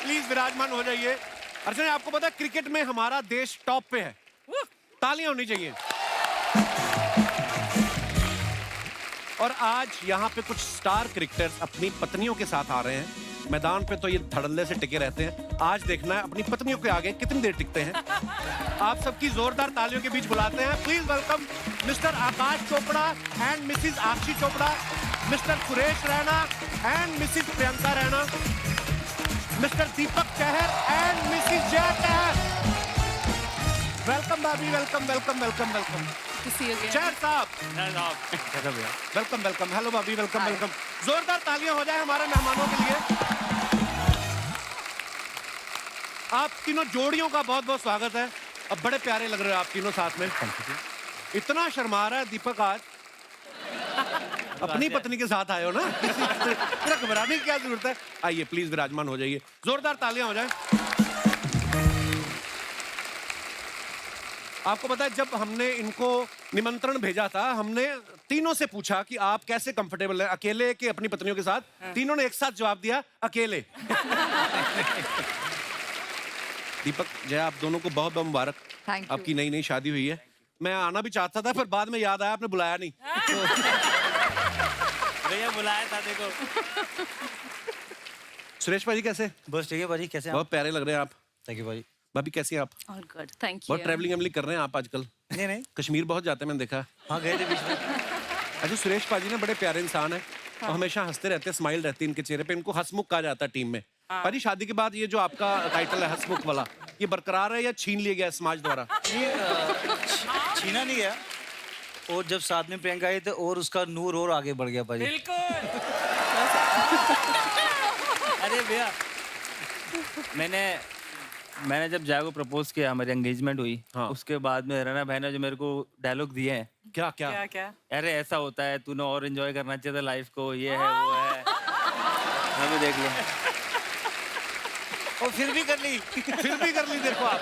Please विराजमान हो जाइए। अर्चना, आपको पता है क्रिकेट में हमारा देश टॉप पे है, तालियां होनी चाहिए। और आज यहाँ पे कुछ स्टार क्रिकेटर्स अपनी पत्नियों के साथ आ रहे हैं। मैदान पे तो ये धड़ल्ले से टिके रहते हैं, आज देखना है अपनी पत्नियों के आगे कितनी देर टिकते हैं। आप सबकी जोरदार तालियों के बीच बुलाते हैं, please welcome Mr Aakash Chopra and Mrs Aakshi Chopra, Mr Suresh Raina and Mrs Priyanka Raina, Mr Deepak Chahar and Mrs Jaya Chahar. Welcome भाभी, welcome welcome welcome welcome. Chahar साहब वेलकम वेलकम। हेलो भाभी, वेलकम वेलकम। जोरदार तालियां हो जाए हमारे मेहमानों के लिए। आप तीनों जोड़ियों का बहुत बहुत स्वागत है। अब बड़े प्यारे लग रहे हो आप तीनों साथ में। इतना शर्मा रहा है दीपक आज। अपनी पत्नी के साथ आए हो ना, इतना घबराने की क्या जरूरत है। आइए प्लीज विराजमान हो जाइए, जोरदार तालियां हो जाए। आपको पता है जब हमने इनको निमंत्रण भेजा था, हमने तीनों से पूछा कि आप कैसे कंफर्टेबल हैं, अकेले के अपनी पत्नियों के साथ। तीनों ने एक साथ जवाब दिया, अकेले। दीपक जया, आप दोनों को बहुत बहुत मुबारक। आपकी नई नई शादी हुई है। मैं आना भी चाहता था, पर बाद में याद आया आपने बुलाया नहीं। भैया बुलाया था देखो। सुरेश भाजी कैसे? बस ठीक है भाजी, कैसे हैं आप? बहुत प्यारे लग रहे हैं आप। थैंक यू भाजी। भाभी कैसी हैं आप? All good, thank you. बहुत ट्रैवलिंग कर रहे हैं आप आजकल। नहीं कश्मीर बहुत जाते हैं, मैंने देखा। हाँ गए थे बीच में। अच्छा, सुरेश भाजी ने बड़े प्यारे इंसान है। हाँ। हमेशा हंसते रहते हैं, स्माइल रहती है इनके चेहरे पे। इनको हंसमुख कहा जाता है टीम में। हाँ। भाजी शादी के बाद ये जो आपका टाइटल है हंसमुख वाला, ये बरकरार है या छीन लिया गया समाज द्वारा? छीना नहीं गया, और जब साथ में प्रियंका आई तो और उसका नूर और आगे बढ़ गया भाजी। बिल्कुल। अरे भैया, मैंने जब जया को प्रपोज किया, हमारी एंगेजमेंट हुई। हाँ। उसके बाद में रना भाई ने जो मेरे को डायलॉग दिए हैं। क्या क्या क्या क्या? अरे ऐसा होता है, तूने और एंजॉय करना चाहिए था लाइफ को, ये है वो है। अभी देख लो। और फिर भी कर ली देखो आप।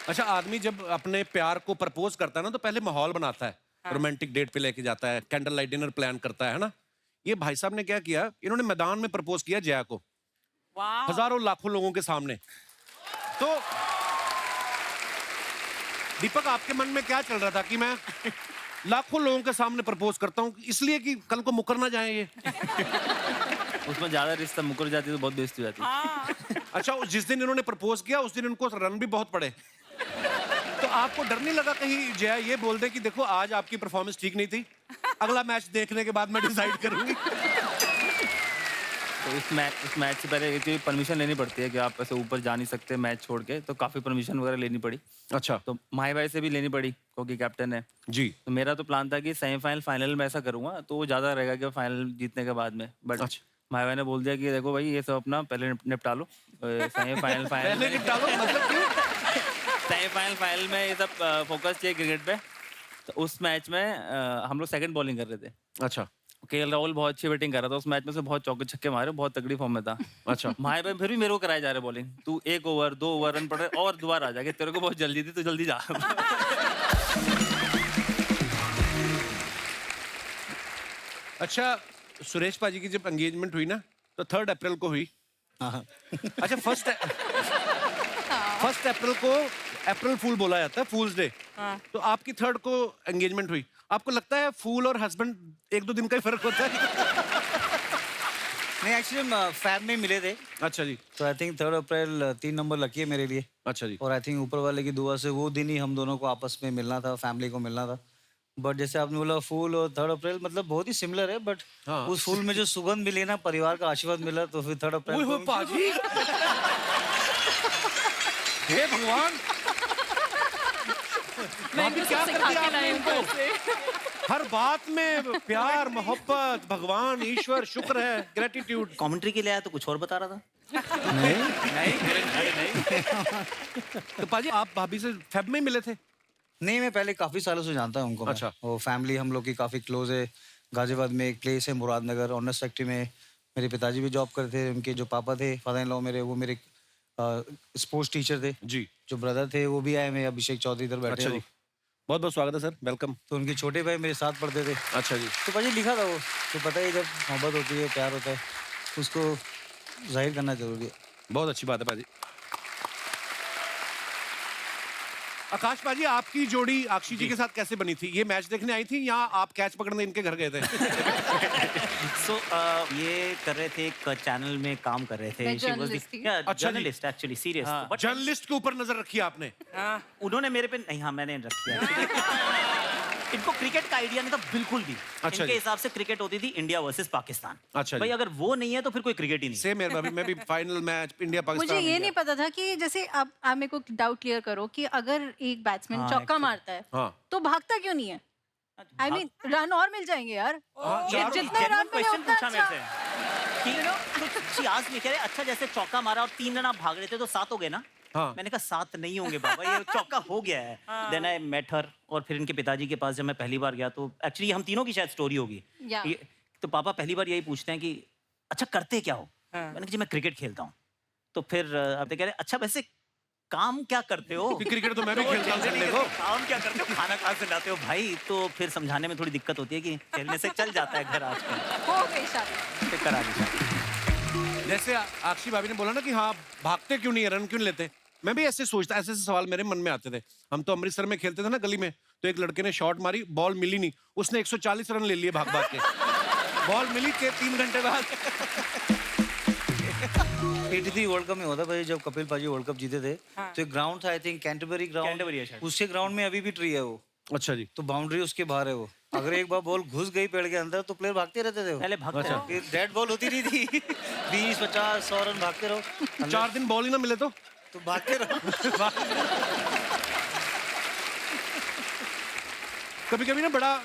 अच्छा, आदमी जब अपने प्यार को प्रपोज करता है ना, तो पहले माहौल बनाता है। हाँ। रोमांटिक डेट पे लेके जाता है, कैंडल लाइट डिनर प्लान करता है ना। ये भाई साहब ने क्या किया, इन्होंने मैदान में प्रपोज किया जया को, हजारों लाखों लोगों के सामने। तो दीपक, आपके मन में क्या चल रहा था कि मैं लाखों लोगों के सामने प्रपोज करता हूँ इसलिए कि कल को मुकर ना जाए ये? उसमें ज्यादा रिश्ता मुकर जाती तो बहुत बेइज्जती हो जाती। हाँ। अच्छा, जिस दिन इन्होंने प्रपोज किया उस दिन इनको रन भी बहुत पड़े। तो आपको डर नहीं लगा कहीं जया ये बोल दे कि देखो आज आपकी परफॉर्मेंस ठीक नहीं थी, अगला मैच देखने के बाद मैं डिसाइड करूंगी? तो इस मैच से पहले परमिशन लेनी पड़ती है कि आप ऐसे ऊपर जा नहीं सकते मैच छोड़ के, तो काफी परमिशन वगैरह लेनी पड़ी। अच्छा। तो माही भाई से भी लेनी पड़ी क्योंकि कैप्टन है जी। तो मेरा तो प्लान था कि सेमीफाइनल फाइनल में ऐसा करूंगा तो वो ज्यादा रहेगा कि फाइनल जीतने के बाद में। बट अच्छा। माही भाई ने बोल दिया कि देखो भाई ये सब अपना पहले निपटा लो, सेमीफाइनल पहले निपटा लो मतलब क्यों? सेमीफाइनल फाइनल में ये सब फोकस चाहिए क्रिकेट पे। तो उस मैच में हम लोग सेकंड बॉलिंग कर रहे थे। अच्छा। केएल राहुल बहुत अच्छी बैटिंग कर रहा था उस मैच में, से बहुत चौके छक्के मारे, बहुत तगड़ी फॉर्म में था। अच्छा। माही भाई फिर भी मेरे को कराए जा रहे बॉलिंग, तू 1 ओवर 2 ओवर रन पड़े और दोबारा आ जाके, तेरे को बहुत जल्दी थी तो जल्दी जा। अच्छा, सुरेश पाजी की जब एंगेजमेंट हुई ना तो 3 अप्रैल को हुई। अच्छा, 1 अप्रैल को अप्रैल फूल बोला जाता है, फूल्स डे। तो आपकी 3 को एंगेजमेंट हुई। आपको लगता है फूल और हस्बैंड 1-2 दिन का ही फर्क होता है? नहीं, एक्चुअली हम फैब में मिले थे। अच्छा जी। तो I think 3 April 3 number lucky है मेरे लिए। अच्छा जी। और आई थिंक ऊपर वाले की दुआ से वो दिन ही हम दोनों को आपस में मिलना था, फैमिली को मिलना था। बट जैसे आपने बोला फूल और 3 अप्रैल मतलब बहुत ही सिमिलर है, बट हाँ। उस फूल में जो सुगंध मिली ना, परिवार का आशीर्वाद मिला, तो फिर 3 अप्रैल को पाजी। हे भगवान, क्या कर दिया आपने इनको? हर बात में प्यार, मोहब्बत, भगवान, ईश्वर, शुक्र है, ग्रेटिट्यूड। कमेंट्री के लिए आया तो कुछ और बता रहा था। नहीं। तो पाजी, आप भाभी से फेब में मिले थे? नहीं, मैं पहले काफी सालों से जानता हूँ उनको। अच्छा। वो फैमिली हम लोग की काफी क्लोज है। गाजियाबाद में एक प्लेस है मुरादनगर, ऑनर्स फैक्ट्री में मेरे पिताजी भी जॉब करते थे। उनके जो पापा थे, फादर इन लॉ मेरे, वो मेरे स्पोर्ट्स टीचर थे जी। जो ब्रदर थे वो भी आए, मैं अभिषेक चौधरी इधर बैठे। अच्छा जी, बहुत बहुत स्वागत है सर, वेलकम। तो उनके छोटे भाई मेरे साथ पढ़ते थे। अच्छा जी। तो पाजी लिखा था वो, तो पता है जब मोहब्बत होती है, प्यार होता है, उसको जाहिर करना जरूरी है। बहुत अच्छी बात है पाजी। आकाश पाजी, आपकी जोड़ी अक्षी जी के साथ कैसे बनी थी? ये मैच देखने आई थी या आप कैच पकड़ने इनके घर गए थे? ये कर रहे थे, एक चैनल में काम कर रहे थे। मैं जर्नलिस्ट थी। Journalist actually, serious. जर्नलिस्ट के ऊपर नजर रखी आपने? उन्होंने मेरे पे नहीं, हाँ मैंने रख दिया। इनको क्रिकेट का आइडिया नहीं था बिल्कुल भी। अच्छा इनके हिसाब से क्रिकेट होती थी इंडिया वर्सेस पाकिस्तान। अच्छा भाई अगर वो नहीं है तो फिर कोई क्रिकेट ही नहीं। सेम यार, मैं भी फाइनल मैच इंडिया पाकिस्तान। मुझे ये नहीं पता था कि जैसे आप मेरे को डाउट क्लियर करो कि अगर एक बैट्समैन हाँ, चौका मारता है हाँ। तो भागता क्यों नहीं है? आई मीन रन और मिल जाएंगे यार। ये जितने रन मिले क्वेश्चन उतना पूछा मेरे अच्छा। से कि कुछ आज नहीं कह रहे, अच्छा जैसे चौका मारा और 3 रन आप भाग रहे थे तो 7 हो गए ना। हाँ। मैंने कहा 7 नहीं होंगे बाबा, ये चौका हो गया है। देन आई मेट हर, और फिर इनके पिताजी के पास जब मैं पहली बार गया तो एक्चुअली हम तीनों की शायद स्टोरी होगी। Yeah. तो पापा पहली बार यही पूछते हैं कि अच्छा करते क्या हो? मैंने कहा जी मैं क्रिकेट खेलता हूँ। तो फिर अब कह रहे अच्छा वैसे काम क्या करते हो? क्रिकेट तो मैं भी खेलता हूँ संडे को। काम क्या करते हो? खाना कहाँ से लाते हो भाई? तो फिर समझाने में थोड़ी दिक्कत होती है कि खेलने से चल जाता है घर आजकल। हो गई शादी। फिर करा दी शादी। जैसे आक्षी भाभी ने बोला ना कि हाँ भागते क्यों नहीं है, रन क्यों नहीं लेते, मैं भी ऐसे सोचता, ऐसे सवाल मेरे मन में आते थे। हम तो अमृतसर में खेलते थे ना गली में, तो एक लड़के ने शॉट मारी, बॉल मिली नहीं, उसने 140 रन ले लिए भाग भाग के। बॉल मिली के 3 घंटे बाद। 83 वर्ल्ड कप में होता भाई, जब कपिल पाजी वर्ल्ड कप जीते थे। तो एक ग्राउंड था, आई थिंक कैंटरबरी ग्राउंड, है शायद। उसके ग्राउंड में अभी भी ट्री है वो। अच्छा जी। तो बाउंड्री उसके बाहर है वो। अगर एक बार बॉल घुस गई पेड़ के अंदर तो प्लेयर भागते रहते थे वो। पहले भागते रहो। फिर डेड बॉल होती नहीं थी। 20, 50, 100 रन भागते रहो। 4 दिन बॉल ही ना मिले तो भागते रहो। कभी कभी ना बड़ा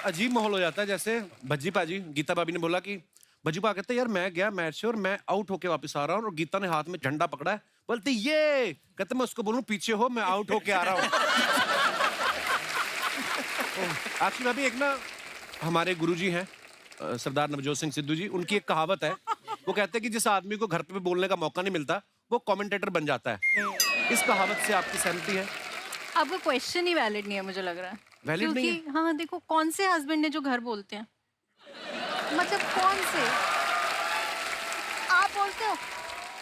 अजीब माहौल हो जाता है। जैसे भज्जी पाजी, गीता भाभी ने बोला कि भज्जी पा कहते यार मैं गया मैच से और मैं आउट होके वापस आ रहा हूँ, और गीता ने हाथ में झंडा पकड़ा है, बोलती ये कहते मैं उसको बोलूं पीछे हो, मैं आउट होके आ रहा हूँ। आखिर भाभी एक ना हमारे गुरुजी हैं सरदार नवजोत सिंह सिद्धू जी, उनकी एक कहावत है, वो कहते हैं कि जिस आदमी को घर पे बोलने का मौका नहीं मिलता वो कमेंटेटर बन जाता है। इस कहावत से आपकी सहमति है? अब वो क्वेश्चन ही वैलिड नहीं है मुझे लग रहा है। वैलिड नहीं है? हाँ देखो, कौन से हस्बैंड ने जो घर बोलते हैं, मतलब कौन से? आप बोलते हो?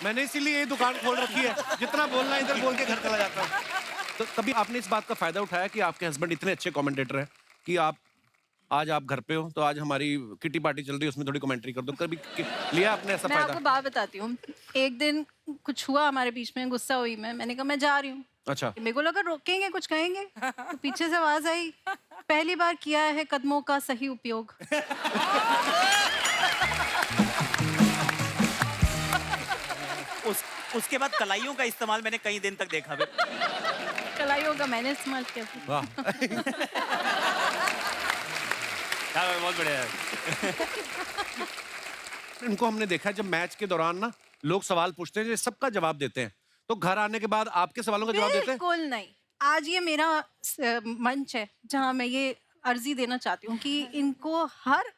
मैंने इसीलिए ये दुकान खोल रखी है, जितना बोलना है इधर बोल के घर चला जाता हूँ। तो कभी आपने इस बात का फायदा उठाया कि आपके हस्बैंड इतने अच्छे कमेंटेटर हैं कि आज आप घर पे हो तो आज हमारी किटी पार्टी चल रही है उसमें थोड़ी कमेंट्री कर दो, कभी लिया आपने ऐसा मैं फायदा? आपको बात बताती हूँ। एक दिन कुछ हुआ हमारे बीच में, गुस्सा हुई मैंने कहा मैं जा रही हूँ। अच्छा। मेरे को लगा रोकेंगे, कुछ कहेंगे, तो पीछे से आवाज आई, पहली बार किया है कदमों का सही उपयोग। उसके बाद कलाइयों का इस्तेमाल मैंने कई दिन तक देखा। कलाइयों का मैंने इस्तेमाल किया था। वाह। बहुत बढ़िया। इनको हमने देखा है जब मैच के दौरान ना लोग सवाल पूछते हैं, सबका जवाब देते हैं, तो घर आने के बाद आपके सवालों का जवाब देते हैं? बिल्कुल नहीं। आज ये मेरा मंच है जहाँ मैं ये अर्जी देना चाहती हूँ कि इनको हर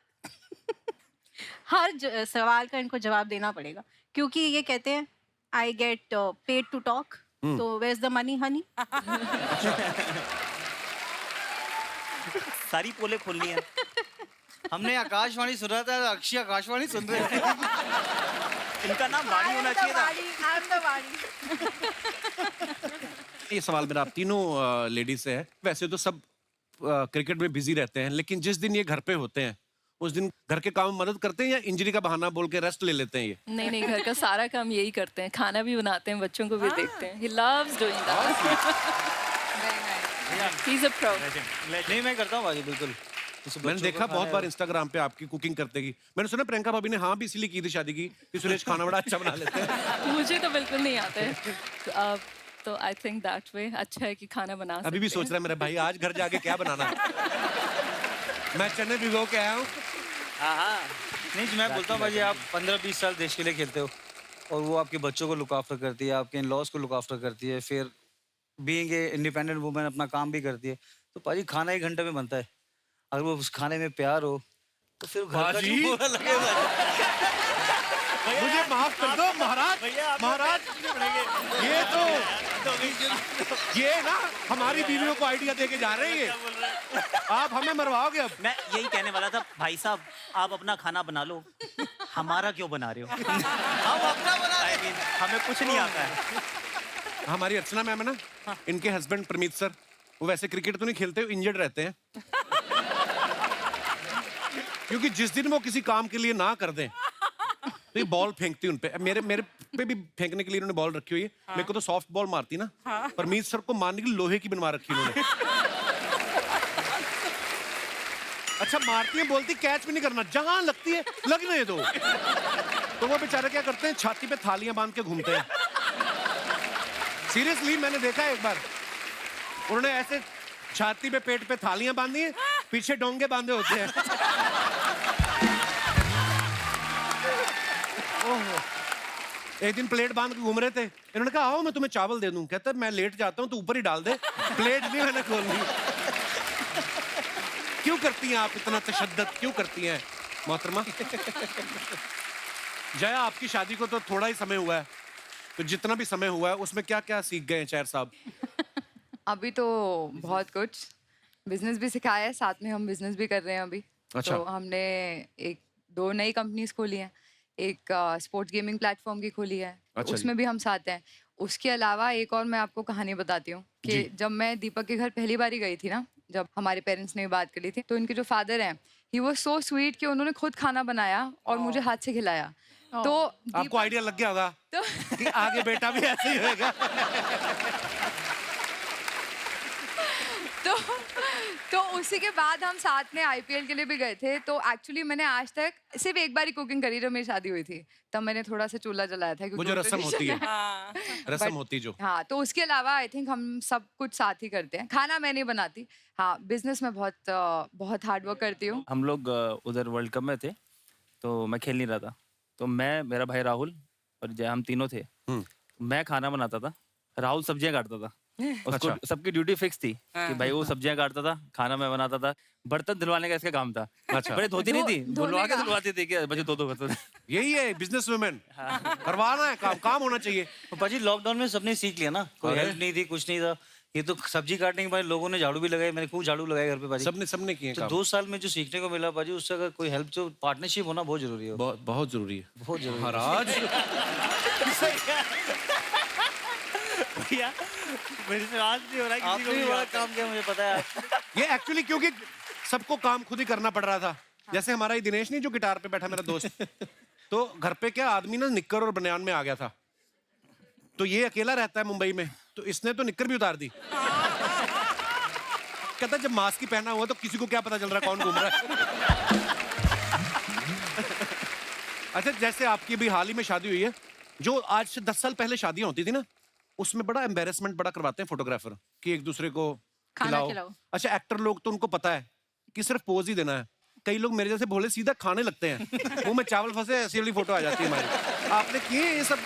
सवाल का इनको जवाब देना पड़ेगा, क्योंकि ये कहते हैं I get paid to talk, तो where is the money honey. सारी पोले खोलनी है। हमने आकाशवाणी सुना था, अक्षय आकाशवाणी सुन रहे थे। इनका नाम वाणी होना चाहिए था। ये सवाल मेरा आप तीनों लेडीज से है। वैसे तो सब क्रिकेट में बिजी रहते हैं, लेकिन जिस दिन ये घर पे होते हैं उस दिन घर के काम में मदद करते हैं या इंजरी का बहाना बोल के रेस्ट ले लेते हैं? ये नहीं, घर का सारा काम यही करते हैं, खाना भी बनाते हैं, बच्चों को भी देखते हैं। He loves doing that. He's a pro. नहीं, मैं करता हूँ बाजी, बिल्कुल। मैंने देखा बहुत बार इंस्टाग्राम पे आपकी कुकिंग करते की। मैंने सुना प्रियंका भाभी ने हाँ भी इसीलिए की थी शादी की कि सुरेश खाना बड़ा अच्छा बना लेते हैं। मुझे तो बिल्कुल नहीं आता है, तो आई थिंक दैट वे अच्छा है कि खाना बना सकते हैं। अभी भी सोच रहा है मेरा भाई आज घर जाके क्या बनाना है। मैं चने भिगो के आया हूँ। नहीं, मैं बोलता हूँ भाजी, आप 15-20 साल देश के लिए खेलते हो और वो आपके बच्चों को लुक आफ्टर करती है, आपके इन लॉज को लुक आफ्टर करती है, फिर बीइंग ए इंडिपेंडेंट वुमेन अपना काम भी करती है, तो पाजी खाना 1 घंटे में बनता है। अगर वो उस खाने में प्यार हो तो फिर घर का जो बुरा लगेगा। मुझे माफ कर दो महाराज, महाराज ये तो ये ना हमारी बीवियों को आइडिया देके जा रहे हैं। आप हमें मरवाओगे अब। मैं यही कहने वाला था, भाई साहब आप अपना खाना बना लो, हमारा क्यों बना रहे हो? हम अपना बना I mean, हमें कुछ नहीं आता है। हमारी अर्चना मैम है ना, इनके हस्बैंड प्रमीत सर, वो वैसे क्रिकेट तो नहीं खेलते, इंजर्ड रहते हैं। क्योंकि जिस दिन वो किसी काम के लिए ना कर दें तो ये बॉल फेंकती उन पे। मेरे मेरे पे भी फेंकने के लिए इन्होंने बॉल रखी हुई है। मेरे को तो सॉफ्ट बॉल मारती ना, परमीत सर को मारने के लिए लोहे की बनवा रखी उन्होंने। अच्छा मारती है, बोलती कैच भी नहीं करना, जहां लगती है लगने दो। तो वो बेचारे क्या करते हैं, छाती पे थालियां बांध के घूमते हैं। सीरियसली मैंने देखा है एक बार, उन्होंने ऐसे छाती पे पेट पे थालियां बांधी हैं, पीछे डोंगे बांधे होते हैं। ओहो। एक दिन प्लेट बांध के घूम रहे थे, इन्होंने कहा आओ मैं तुम्हें चावल दे दूं। कहता मैं लेट जाता हूं, तू ऊपर ही डाल दे, प्लेट नहीं मैंने खोलनी। क्यों करती हैं आप इतना तशद्दुद, क्यों करती हैं मोहतरमा? जया आपकी शादी को तो थोड़ा ही समय हुआ है, तो जितना भी समय हुआ है उसमें क्या क्या सीख गए हैं चैर साहब? अभी तो बहुत कुछ, बिजनेस भी सिखाया है, साथ में हम बिजनेस भी कर रहे हैं अभी। अच्छा। तो हमने 2 नई कंपनीज खोली हैं, एक स्पोर्ट्स गेमिंग प्लेटफॉर्म की खोली है। अच्छा उसमें भी हम साथ हैं। उसके अलावा एक और मैं आपको कहानी बताती हूँ कि जब मैं दीपक के घर पहली बार गई थी ना, जब हमारे पेरेंट्स ने बात करी थी, तो इनके जो फादर हैं, ही वाज सो स्वीट कि उन्होंने खुद खाना बनाया और मुझे हाथ से खिलाया। तो आपको आइडिया लग गया होगा तो कि आगे बेटा भी ऐसे ही होगा। तो उसी के बाद हम साथ में आईपीएल के लिए भी गए थे। तो एक्चुअली मैंने आज तक सिर्फ एक बार ही कुकिंग करी, जब मेरी शादी हुई थी तब मैंने थोड़ा सा चूल्हा जलाया था। वो जो रस्म होती है, रस्म But- होती जो। हाँ, तो उसके अलावा आई थिंक हम सब कुछ साथ ही करते हैं। खाना मैं नहीं बनाती, हाँ बिजनेस में बहुत हार्ड वर्क करती हूँ। हम लोग उधर वर्ल्ड कप में थे, तो मैं खेल नहीं रहा था, तो मैं, मेरा भाई राहुल और जय, हम तीनों थे। मैं खाना बनाता था, राहुल सब्जियां काटता था। उसको सबकी ड्यूटी फिक्स थी कि भाई वो सब्जियां काटता था, खाना मैं बनाता था, बर्तन धुलवाने का इसका काम था। अच्छा। बड़े धोती नहीं थी, धुलवा के का। धुलवाती थी कि बच्चे दो करते थे। यही है बिजनेस वुमेन, करवाना है काम, काम होना चाहिए। पाजी लॉकडाउन में सबने सीख लिया ना, कोई हेल्प नहीं थी, कुछ नहीं था। ये तो सब्जी काटने के बाद लोगों ने झाड़ू भी लगाए, मैंने खूब झाड़ू लगाया घर पे पाजी। सबने किए तो काम। 2 साल में जो सीखने को मिला पाजी, उससे अगर कोई हेल्प, जो पार्टनरशिप होना बहुत जरूरी है। बहुत जरूरी है। बहुत जरूरी है। महाराज भैया मेरे से आज नहीं हो रहा है, किसी आपने को भी भी बड़ा आता है। काम किया, मुझे पता है। ये एक्चुअली क्योंकि सबको काम खुद ही करना पड़ रहा था। जैसे हमारा ये दिनेश नहीं जो गिटार पे बैठा मेरा दोस्त, तो घर पे क्या आदमी ना निक्कर और बनियान में आ गया था, तो ये अकेला रहता है मुंबई में, तो इसने तो निक्कर भी उतार दी। कहता जब मास्क ही पहना हुआ तो किसी को क्या पता चल रहा कौन घूम रहा है। अच्छा जैसे आपकी भी हाल ही में शादी हुई है, जो आज से 10 साल पहले शादियां होती थी ना, उसमें बड़ा एम्बेरसमेंट बड़ा करवाते हैं फोटोग्राफर कि एक दूसरे को खाना खिलाओ। अच्छा एक्टर लोग तो उनको पता है कि सिर्फ पोज ही देना है। कई लोग मेरे जैसे भोले सीधा खाने लगते हैं, मुंह में चावल फंसे ऐसी वाली फोटो आ जाती है हमारी। आपने किए ये सब?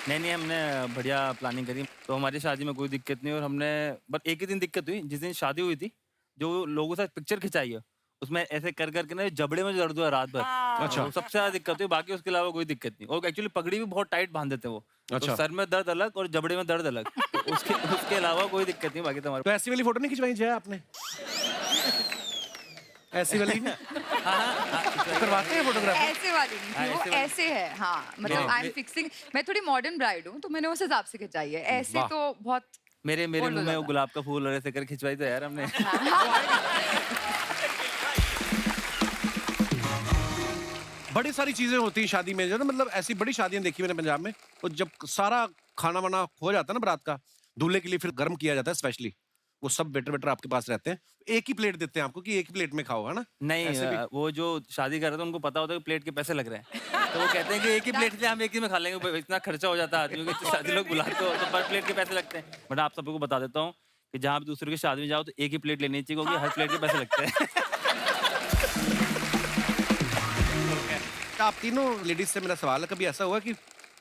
नहीं, हमने बढ़िया प्लानिंग करी, तो हमारी शादी में कोई दिक्कत नहीं। और हमने बस एक ही दिन दिक्कत हुई, जिस दिन शादी हुई थी, जो लोगों के साथ पिक्चर खिंचाई है, उसमें ऐसे कर करके ना जबड़े में दर्द हुआ रात भर। अच्छा। तो सबसे ज्यादा दिक्कत हुई, बाकी उसके अलावा कोई दिक्कत नहीं। और एक्चुअली पगड़ी भी बहुत टाइट बांध देते हैं वो। अच्छा। तो सर में दर्द अलग और जबड़े में दर्द अलग। तो उसके अलावा कोई दिक्कत नहीं, बाकी तो हमारे। तो ऐसी वाली फोटो नहीं खिंचवाई जय आपने? ऐसी वाली करवाते हैं फोटोग्राफर? ऐसे वाली नहीं थी, वो ऐसे है। हाँ मतलब आई एम फिक्सिंग, मैं थोड़ी मॉडर्न ब्राइड हूँ, तो मैंने उस हिसाब से खिंचाई है। ऐसे वाह। तो बहुत मेरे बोलो मुंह में वो ज़्यादा। गुलाब का फूल और ऐसे कर खिंचवाई तो यार हमने। बड़ी सारी चीजें होती है शादी में, जो ना मतलब ऐसी बड़ी शादियां देखी मैंने पंजाब में, और जब सारा खाना वाना हो जाता है ना बारात का, दूल्हे के लिए फिर गर्म किया जाता है स्पेशली, वो सब वेटर आपके पास रहते हैं, एक ही प्लेट देते हैं आपको कि एक ही प्लेट में खाओ, है ना? नहीं, ऐसे भी? वो जो शादी कर रहे थे उनको पता होता है कि प्लेट के पैसे लग रहे हैं, तो वो कहते हैं कि एक ही प्लेट से हम एक ही में खा लेंगे, इतना खर्चा हो जाता है आदमी को, शादी लोग बुलाते हो तो पर प्लेट के पैसे लगते हैं। बट आप सबको बता देता हूँ कि जहाँ भी दूसरे की शादी में जाओ तो एक ही प्लेट लेनी चाहिए, क्योंकि हर प्लेट के पैसे लगते हैं। आप तीनों लेडीज से मेरा सवाल है, कभी ऐसा हुआ कि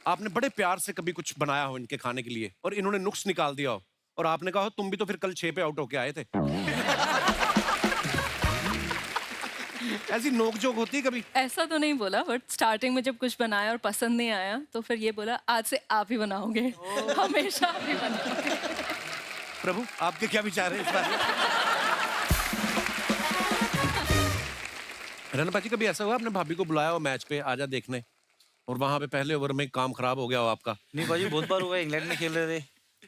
आपने बड़े प्यार से कभी कुछ बनाया हो इनके खाने के लिए और इन्होंने नुक्स निकाल दिया हो और आपने कहा हो तुम भी तो फिर कल 6 पे आउट होके आए थे? ऐसी नोकझोंक होती है कभी? ऐसा तो नहीं बोला, बट स्टार्टिंग में जब कुछ बनाया और पसंद नहीं आया तो फिर ये बोला आज से आप ही बनाओगे, हमेशा आप ही बनाओगे। प्रभु आपके क्या विचार है इस बारे में? रन पाजी कभी ऐसा हुआ आपने भाभी को बुलाया हो मैच पे आजा देखने और वहां पे पहले ओवर में काम खराब हो गया हो आपका? नहीं भाजी, बहुत बार हुआ है, इंग्लैंड में खेल रहे थे,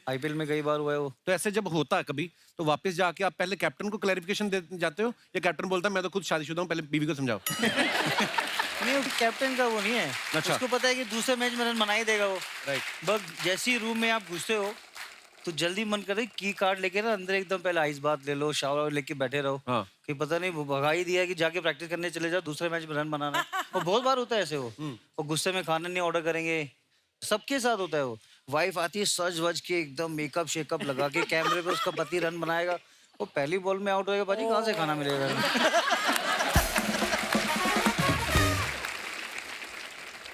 आईपीएल में कई बार हुआ है वो। तो ऐसे जब होता है कभी तो वापस जाके आप पहले कैप्टन को क्लैरिफिकेशन दे जाते हो या कैप्टन बोलता है मैं तो खुद शादीशुदा हूँ, पहले बीवी को समझाओ? नहीं, वो कैप्टन का वो नहीं है। अच्छा। उसको पता है कि दूसरे मैच में रन बना ही देगा वो। राइट। बस जैसे ही रूम में आप घुसते हो तो जल्दी मन करे की कार्ड लेके ना अंदर एकदम पहले आइस बात ले लो, शावर लेके बैठे रहो। हाँ। कि पता नहीं वो भगा ही दिया कि जाके प्रैक्टिस करने चले जाओ, दूसरे मैच में रन बनाना है। और बहुत बार होता है ऐसे वो। और गुस्से में खाना नहीं ऑर्डर करेंगे, सबके साथ होता है वो। वाइफ आती है सज वज के एकदम मेकअप शेकअप लगा के कैमरे पे, उसका पति रन बनाएगा, वो पहली बॉल में आउट होएगा, पाजी कहाँ से खाना मिलेगा?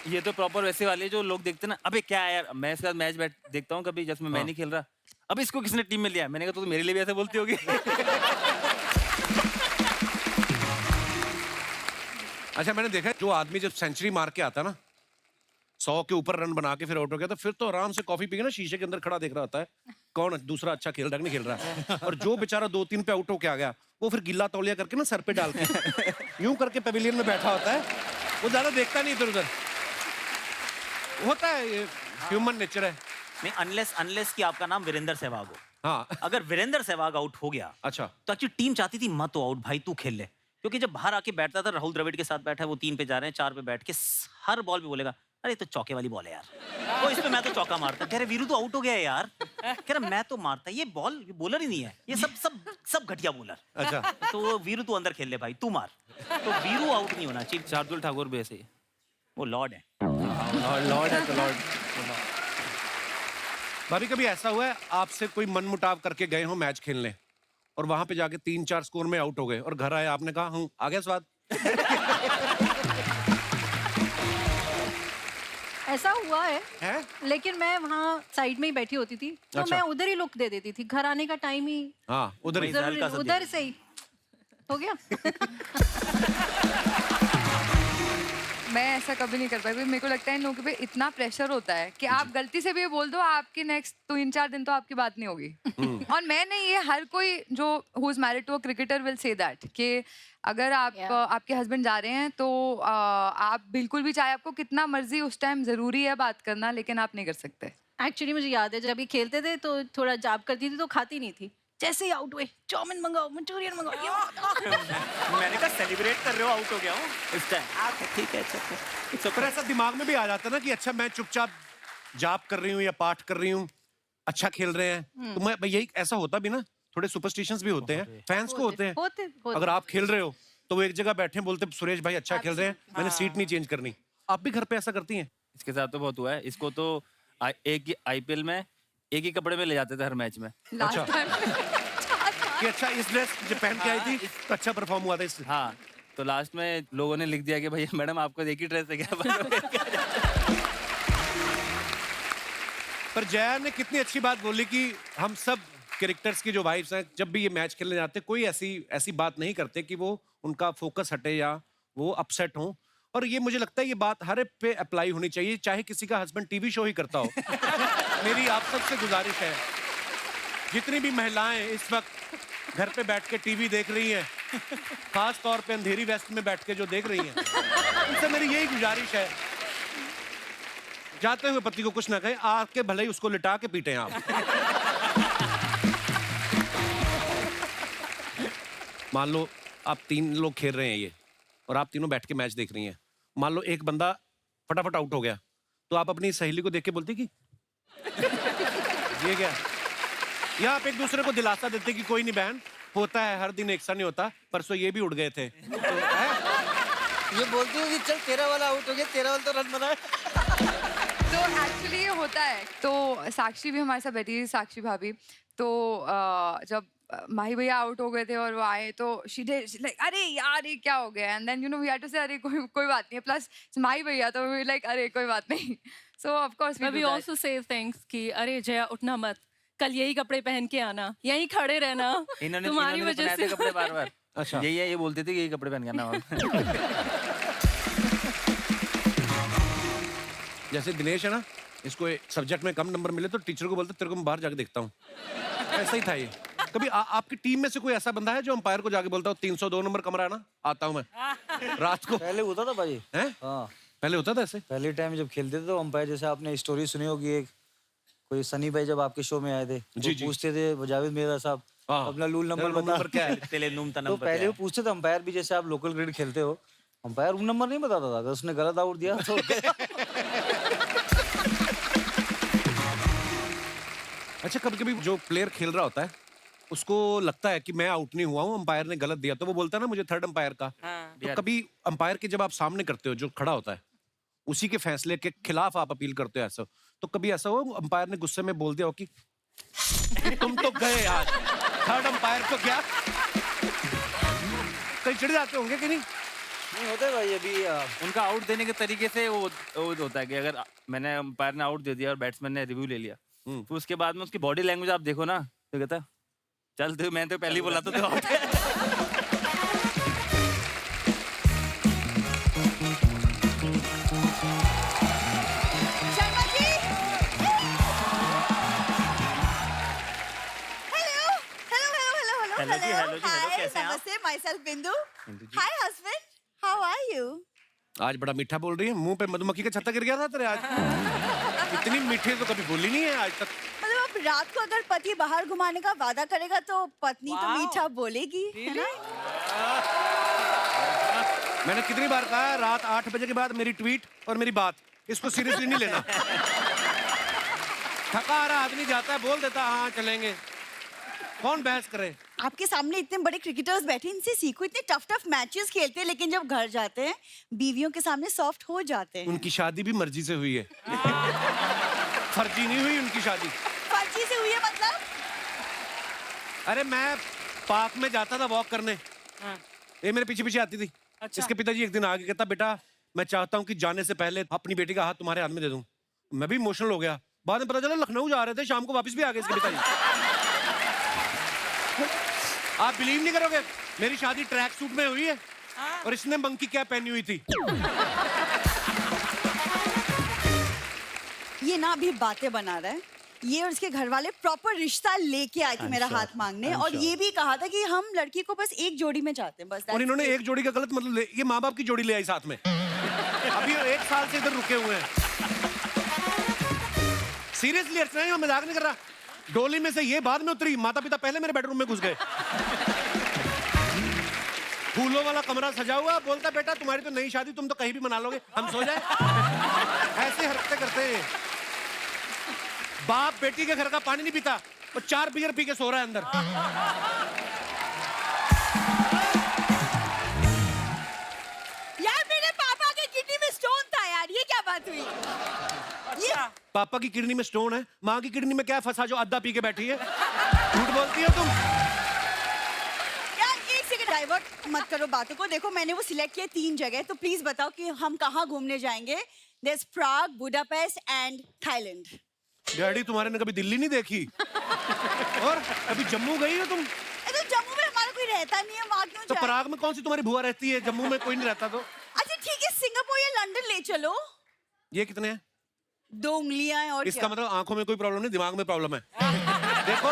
ये तो प्रॉपर वैसे वाले जो लोग देखते हैं ना, अबे क्या है यार, मैं इसके साथ मैच देखता हूँ कभी, जिसमें मैं नहीं खेल रहा, अब इसको किसने टीम में लिया? मैंने कहा तो मेरे लिए भी ऐसे बोलती होगी। अच्छा मैंने देखा है, जो आदमी जब सेंचुरी मार के आता है ना 100 के ऊपर रन बना के फिर आउट हो गया, तो फिर तो आराम से कॉफी पी के ना शीशे के अंदर खड़ा देख रहा होता है कौन दूसरा अच्छा खेल रहा है नहीं खेल रहा है। और जो बेचारा 2-3 पे आउट होके आ गया, वो फिर गिल्ला तौलिया करके ना सर पे डाल के यूं करके पेविलियन में बैठा होता है, वो ज्यादा देखता नहीं इधर उधर। होता है, ये ह्यूमन नेचर है। नहीं, अनलेस कि आपका नाम वीरेंद्र सहवाग हो। हाँ। अगर वीरेंद्र सहवाग आउट हो गया अच्छा। तो एक्चुअली टीम चाहती थी मत आउट भाई, तू खेल ले, क्योंकि जब बाहर आके बैठता था, राहुल द्रविड़ के साथ बैठा है, वो 3 पे जा रहे हैं, 4 पे बैठ के हर बॉल पे बोलेगा अरे तो चौके वाली बॉल है यार, वो इस पे मैं तो चौका मारता। कह रहे वीरू तो आउट हो गया है यार, कह रहा मैं तो मारता, ये बॉल बॉलर ही नहीं है, ये सब घटिया बॉलर। अच्छा। तो वीरू तू अंदर खेल ले भाई, तू मार, तो वीरू आउट नहीं होना चाहिए। शार्दुल ठाकुर भी ऐसे ही, वो लॉर्ड है। लॉर्ड है तो लॉर्ड। भाभी कभी ऐसा हुआ है आपसे कोई मनमुटाव करके गए हो मैच खेलने और वहां पे जाके 3-4 स्कोर में आउट हो गए और घर आए, आपने कहा हूँ आ गया स्वाद? ऐसा हुआ है, लेकिन मैं वहाँ साइड में ही बैठी होती थी, तो अच्छा। मैं उधर ही लुक दे देती थी, घर आने का टाइम ही हाँ उधर ही उधर से ही हो गया। मैं ऐसा कभी नहीं कर पाई, मेरे को लगता है इन लोगों पे इतना प्रेशर होता है कि आप गलती से भी ये बोल दो, आपकी नेक्स्ट 3-4 दिन तो आपकी बात नहीं होगी। और मैं नहीं, ये हर कोई जो who is married to a cricketer will say that कि अगर आप आपके हस्बैंड जा रहे हैं तो आप बिल्कुल भी, चाहे आपको कितना मर्जी उस टाइम जरूरी है बात करना, लेकिन आप नहीं कर सकते। एक्चुअली मुझे याद है जब ये खेलते थे तो थोड़ा जाप करती थी तो खाती नहीं थी, जैसे ही आउट हुए चाउमीन मंगाओ, मंचूरियन मंगाओ। मैंने कहा सेलिब्रेट कर रहे हो, आउट हो गया हूँ इस टाइम, ठीक है अच्छा। पर ऐसा दिमाग में भी आ जाता है ना कि अच्छा मैं चुपचाप जाप कर रही हूँ या पाठ कर रही हूँ, अच्छा खेल रहे हैं, तो मैं यही ऐसा होता भी ना, थोड़े सुपरस्टिशंस भी होते हैं, फैंस को होते हैं। अगर आप खेल रहे हो तो वो एक जगह बैठे बोलते सुरेश भाई अच्छा खेल रहे हैं, मैंने सीट नहीं चेंज करनी। आप भी घर पे ऐसा करती हैं? इसके साथ तो बहुत हुआ है। इसको तो एक ही आईपीएल में एक ही कपड़े में ले जाते थे हर मैच में। अच्छा कि अच्छा इस ड्रेस जो पहन के आई थी तो अच्छा परफॉर्म हुआ था इससे। हाँ, तो लास्ट में लोगों ने लिख दिया कि भैया मैडम आपको एक ही ड्रेस है क्या? पर जया ने कितनी अच्छी बात बोली कि हम सब कैरेक्टर्स की जो वाइफ्स हैं जब भी ये मैच खेलने जाते कोई ऐसी बात नहीं करते कि वो उनका फोकस हटे या वो अपसेट हो। और ये मुझे लगता है ये बात हर एक पे अप्लाई होनी चाहिए, चाहे किसी का हस्बैंड टीवी शो ही करता हो। मेरी आप सबसे गुजारिश है, जितनी भी महिलाएं इस वक्त घर पे बैठ के टीवी देख रही हैं, खास तौर पे अंधेरी वेस्ट में बैठ के जो देख रही हैं, उनसे मेरी यही गुजारिश है, जाते हुए पति को कुछ ना कहे, आके भले ही उसको लिटा के पीटे आप। मान लो आप 3 लोग खेल रहे हैं ये और आप तीनों बैठ के मैच देख रही हैं, मान लो एक बंदा फटाफट आउट हो गया तो आप अपनी सहेली को देख के बोलते कि ये क्या, या आप एक दूसरे को दिलासा देते कि कोई नहीं बहन, होता है हर दिन एक सा नहीं होता, परसों ये भी उड़ गए थे, तो ये बोलती हूँ कि चल तेरा वाला आउट हो गया, तेरा वाला तो रन बना है। तो एक्चुअली ये होता है, तो साक्षी भी हमारे साथ बैठी थी, साक्षी भाभी, तो जब माही भैया आउट हो गए थे और वो आए तो शी लाइक अरे यार ये क्या हो गया, and then you know we had to say अरे कोई बात नहीं है, प्लस माही भैया तो वी लाइक अरे कोई बात नहीं। So of course we also say things कि अरे जया उठना मत, कल यही कपड़े पहन के आना, यहीं खड़े रहना, तुम्हारी वजह से कपड़े बार-बार। अच्छा यही है, ये बोलते थे कि यही कपड़े पहन के आना। जैसे दिनेश है ना, इसको सब्जेक्ट में कम नंबर मिले तो टीचर को बोलते तेरे को मैं बाहर जाके देखता हूँ, ऐसा ही था ये। कभी आपकी टीम में से कोई ऐसा बंदा है जो अंपायर को जाके बोलता हो 302 नंबर कमरा है ना, आता हूँ मैं रात को? पहले होता था भाई। हैं? हाँ, पहले होता था ऐसे? पहले टाइम जब खेलते थे तो अंपायर, जैसे आपने स्टोरी सुनी होगी एक, कोई सनी भाई जब आपके शो में आए थे, जी, वो पूछते थे जावेद मिर्जा साहब हाँ। अपना रूल नंबर बता। क्या है तेरे नूम तो तनम पहले वो पूछते थे अंपायर भी, जैसे आप लोकल क्रिकेट खेलते हो, अंपायर रूल नंबर नहीं बताता था, अगर उसने गलत आउट दिया तो अच्छा, कभी कभी जो प्लेयर खेल रहा होता है उसको लगता है कि मैं आउट नहीं हुआ हूँ, अंपायर ने गलत दिया, तो वो बोलता है ना मुझे थर्ड अंपायर का। तो कभी अंपायर के जब आप सामने करते हो, जो खड़ा होता है उसी के फैसले के खिलाफ आप अपील करते हो, ऐसा तो कभी ऐसा हो अंपायर ने गुस्से में बोल दिया हो कि तुम तो गए आज, थर्ड अंपायर तो क्या? कहीं चिढ़ जाते होंगे कि नहीं? नहीं होते भाई। अभी उनका आउट देने के तरीके से वो होता है कि अगर मैंने अंपायर ने आउट दे दिया और बैट्समैन ने रिव्यू ले लिया, तो उसके बाद में उसकी बॉडी लैंग्वेज आप देखो ना, तो कहता है चल तू, मैं तो पहले ही बोला था तो आउट है। Sharma ji, hello hello hello hello hello जी, हेलो जी, हेलो, कैसे हैं आप? नमस्ते, myself Bindu. Hi husband, how are you? आज बड़ा मीठा बोल रही है, मुंह पे मधुमक्खी का छत्ता गिर गया था तेरे आज। इतनी मीठी तो कभी बोली नहीं है आज तक। मतलब अब रात को अगर पति बाहर घुमाने का वादा करेगा तो पत्नी तो मीठा बोलेगी, है ना? मैंने कितनी बार कहा है, रात 8 बजे के बाद मेरी ट्वीट और मेरी बात, इसको सीरियसली नहीं लेना। थका आ रहा आदमी जाता है, बोल देता हाँ चलेंगे, कौन बहस करे? आपके सामने इतने बड़े क्रिकेटर्स बैठे, इनसे सीखो, इतने टफ टफ मैचेस खेलते हैं, लेकिन जब घर जाते हैं बीवियों के सामने सॉफ्ट हो जाते हैं। उनकी शादी भी मर्जी से हुई है, फर्जी नहीं हुई उनकी शादी। फर्जी से हुई है मतलब? अरे मैं पार्क में जाता था वॉक करने, ये मेरे पीछे पीछे आती थी। इसके पिताजी एक दिन आगे कहता, बेटा मैं चाहता हूँ कि जाने से पहले अपनी बेटी का हाथ तुम्हारे हाथ में दे दूं। मैं भी इमोशनल हो गया। बाद में पता चला लखनऊ जा रहे थे, शाम को वापस भी आ गए इसके पिताजी। आप बिलीव नहीं करोगे, मेरी शादी ट्रैक सूट में हुई है और इसने मंकी कैप पहनी हुई थी। ये ना अभी बातें बना रहा है, ये और इसके घर वाले प्रॉपर रिश्ता लेके आए थे मेरा हाथ मांगने, और ये भी कहा था कि हम लड़की को बस एक जोड़ी में चाहते हैं, बस। और इन्होंने एक जोड़ी का गलत मतलब ये माँ बाप की जोड़ी ले आई साथ में। अभी 1 साल से इधर रुके हुए हैं। सीरियसली अर्चना, मैं मजाक नहीं कर रहा। डोली में से ये बाद में उतरी, माता पिता पहले मेरे बेडरूम में घुस गए। फूलों वाला कमरा सजा हुआ, बोलता बेटा तुम्हारी तो नई शादी, तुम तो कहीं भी मना लोगे, हम सो जाए। ऐसे हरकतें करते हैं। बाप बेटी के घर का पानी नहीं पीता, और 4 बियर पी के सो रहा है अंदर। यार मेरे पापा के किडनी में स्टोन था यार, ये क्या बात हुई? ये पापा की किडनी में स्टोन है, माँ की किडनी में क्या फंसा जो अद्धा पी के बैठी है? झूठ बोलती हो तुम। यार एक सेकंड, डाइवर्ट मत करो बातों को। देखो मैंने वो सिलेक्ट किया 3 जगह, तो प्लीज बताओ कि हम कहाँ घूमने जाएंगे। There's Prague, Budapest and Thailand. Daddy तुम्हारे ने कभी दिल्ली नहीं देखी? और अभी जम्मू गई हो तुम? तो जम्मू में हमारा कोई रहता नहीं है, वहाँ क्यों तो जाए? पराग में कौन सी तुम्हारी बुआ रहती है? जम्मू में कोई नहीं रहता तो? अच्छा ठीक है, सिंगापुर या लंदन ले चलो। ये कितने हैं? 2 उंगलियां हैं और इसका क्या? मतलब आंखों में कोई प्रॉब्लम नहीं, दिमाग में प्रॉब्लम है। देखो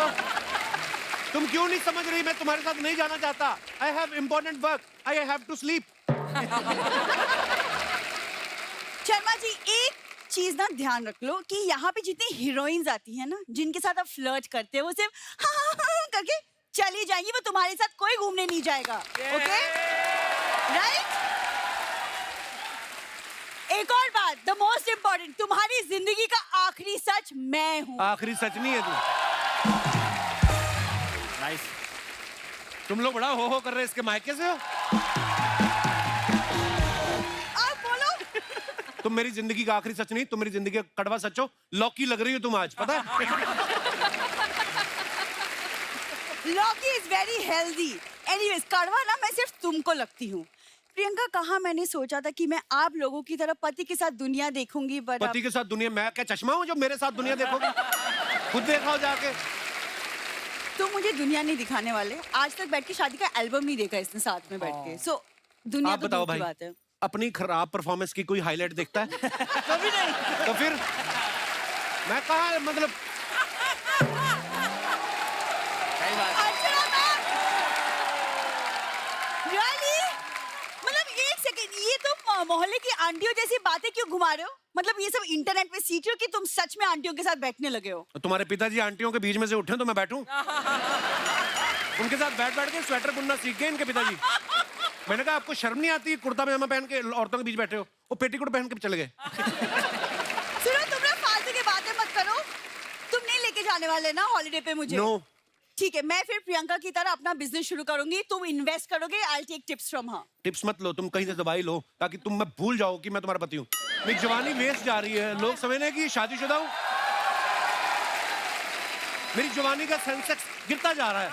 तुम क्यों नहीं समझ रही, मैं तुम्हारे साथ नहीं जाना चाहता। I have important work, I have to sleep. Sharma ji एक चीज ना ध्यान रख लो कि यहाँ पे जितनी हीरोइंस आती है ना, जिनके साथ आप फ्लर्ट करते हो, वो सिर्फ हाँ करके चली जाएंगी, वो तुम्हारे साथ कोई घूमने नहीं जाएगा। Okay right? एक और बात, द मोस्ट इम्पोर्टेंट, तुम्हारी जिंदगी का आखिरी सच मैं हूँ। आखिरी सच नहीं है तू। नाइस। तुम लोग बड़ा हो कर रहे, इसके मायके से हो? आप बोलो। तुम मेरी जिंदगी का आखिरी सच नहीं, तुम मेरी जिंदगी का कड़वा सच हो। लौकी लग रही हो तुम आज, पता है? लौकी इज वेरी हेल्दी। एनीवेज, कड़वा ना मैं सिर्फ तुमको लगती हूँ। प्रियंका, कहा मैंने सोचा था कि मैं आप लोगों की तरह पति के साथ दुनिया देखूंगी, बट पति के साथ दुनिया, मैं क्या चश्मा हूँ जो मेरे साथ दुनिया देखोगे? खुद देखा जाके। तुम मुझे दुनिया नहीं दिखाने वाले। आज तक बैठ के शादी का एल्बम नहीं देखा इसने साथ में बैठ के। सो दुनिया आप तो बताओ दूर की भाई, बात है। अपनी खराब परफॉर्मेंस की कोई हाईलाइट देखता है? कभी नहीं। तो फिर मैं कहा, मतलब अच्छा आंटियों जैसी बातें क्यों घुमा रहे हो? मतलब ये सब इंटरनेट पे सीख रहे हो कि तुम सच में आंटियों के साथ बैठने लगे हो? तुम्हारे पिताजी आंटियों के बीच में से उठे तो मैं बैठूं? उनके साथ बैठ बैठ के स्वेटर बुनना सीख गए इनके पिताजी। मैंने कहा आपको शर्म नहीं आती कुर्ता पजामा पहन के औरतों के बीच बैठे हो? वो पेटीकोट पहन के चले गए। सुनो, तुम लोग फालतू की बातें मत करो। तुम नहीं लेके जाने वाले ना हॉलिडे पे मुझे? नो। ठीक है, मैं फिर प्रियंका की तरह अपना बिजनेस शुरू करूंगी, तुम इन्वेस्ट करोगे, I take tips from her. Tips मत लो, तुम कहीं से दवाई लो ताकि तुम मैं भूल जाओ कि मैं तुम्हारा पति हूँ। मेरी जवानी वेस्ट जा रही है, लोग समझ रहे हैं कि शादीशुदा हूँ। मेरी जवानी का सेंसेक्स गिरता जा रहा है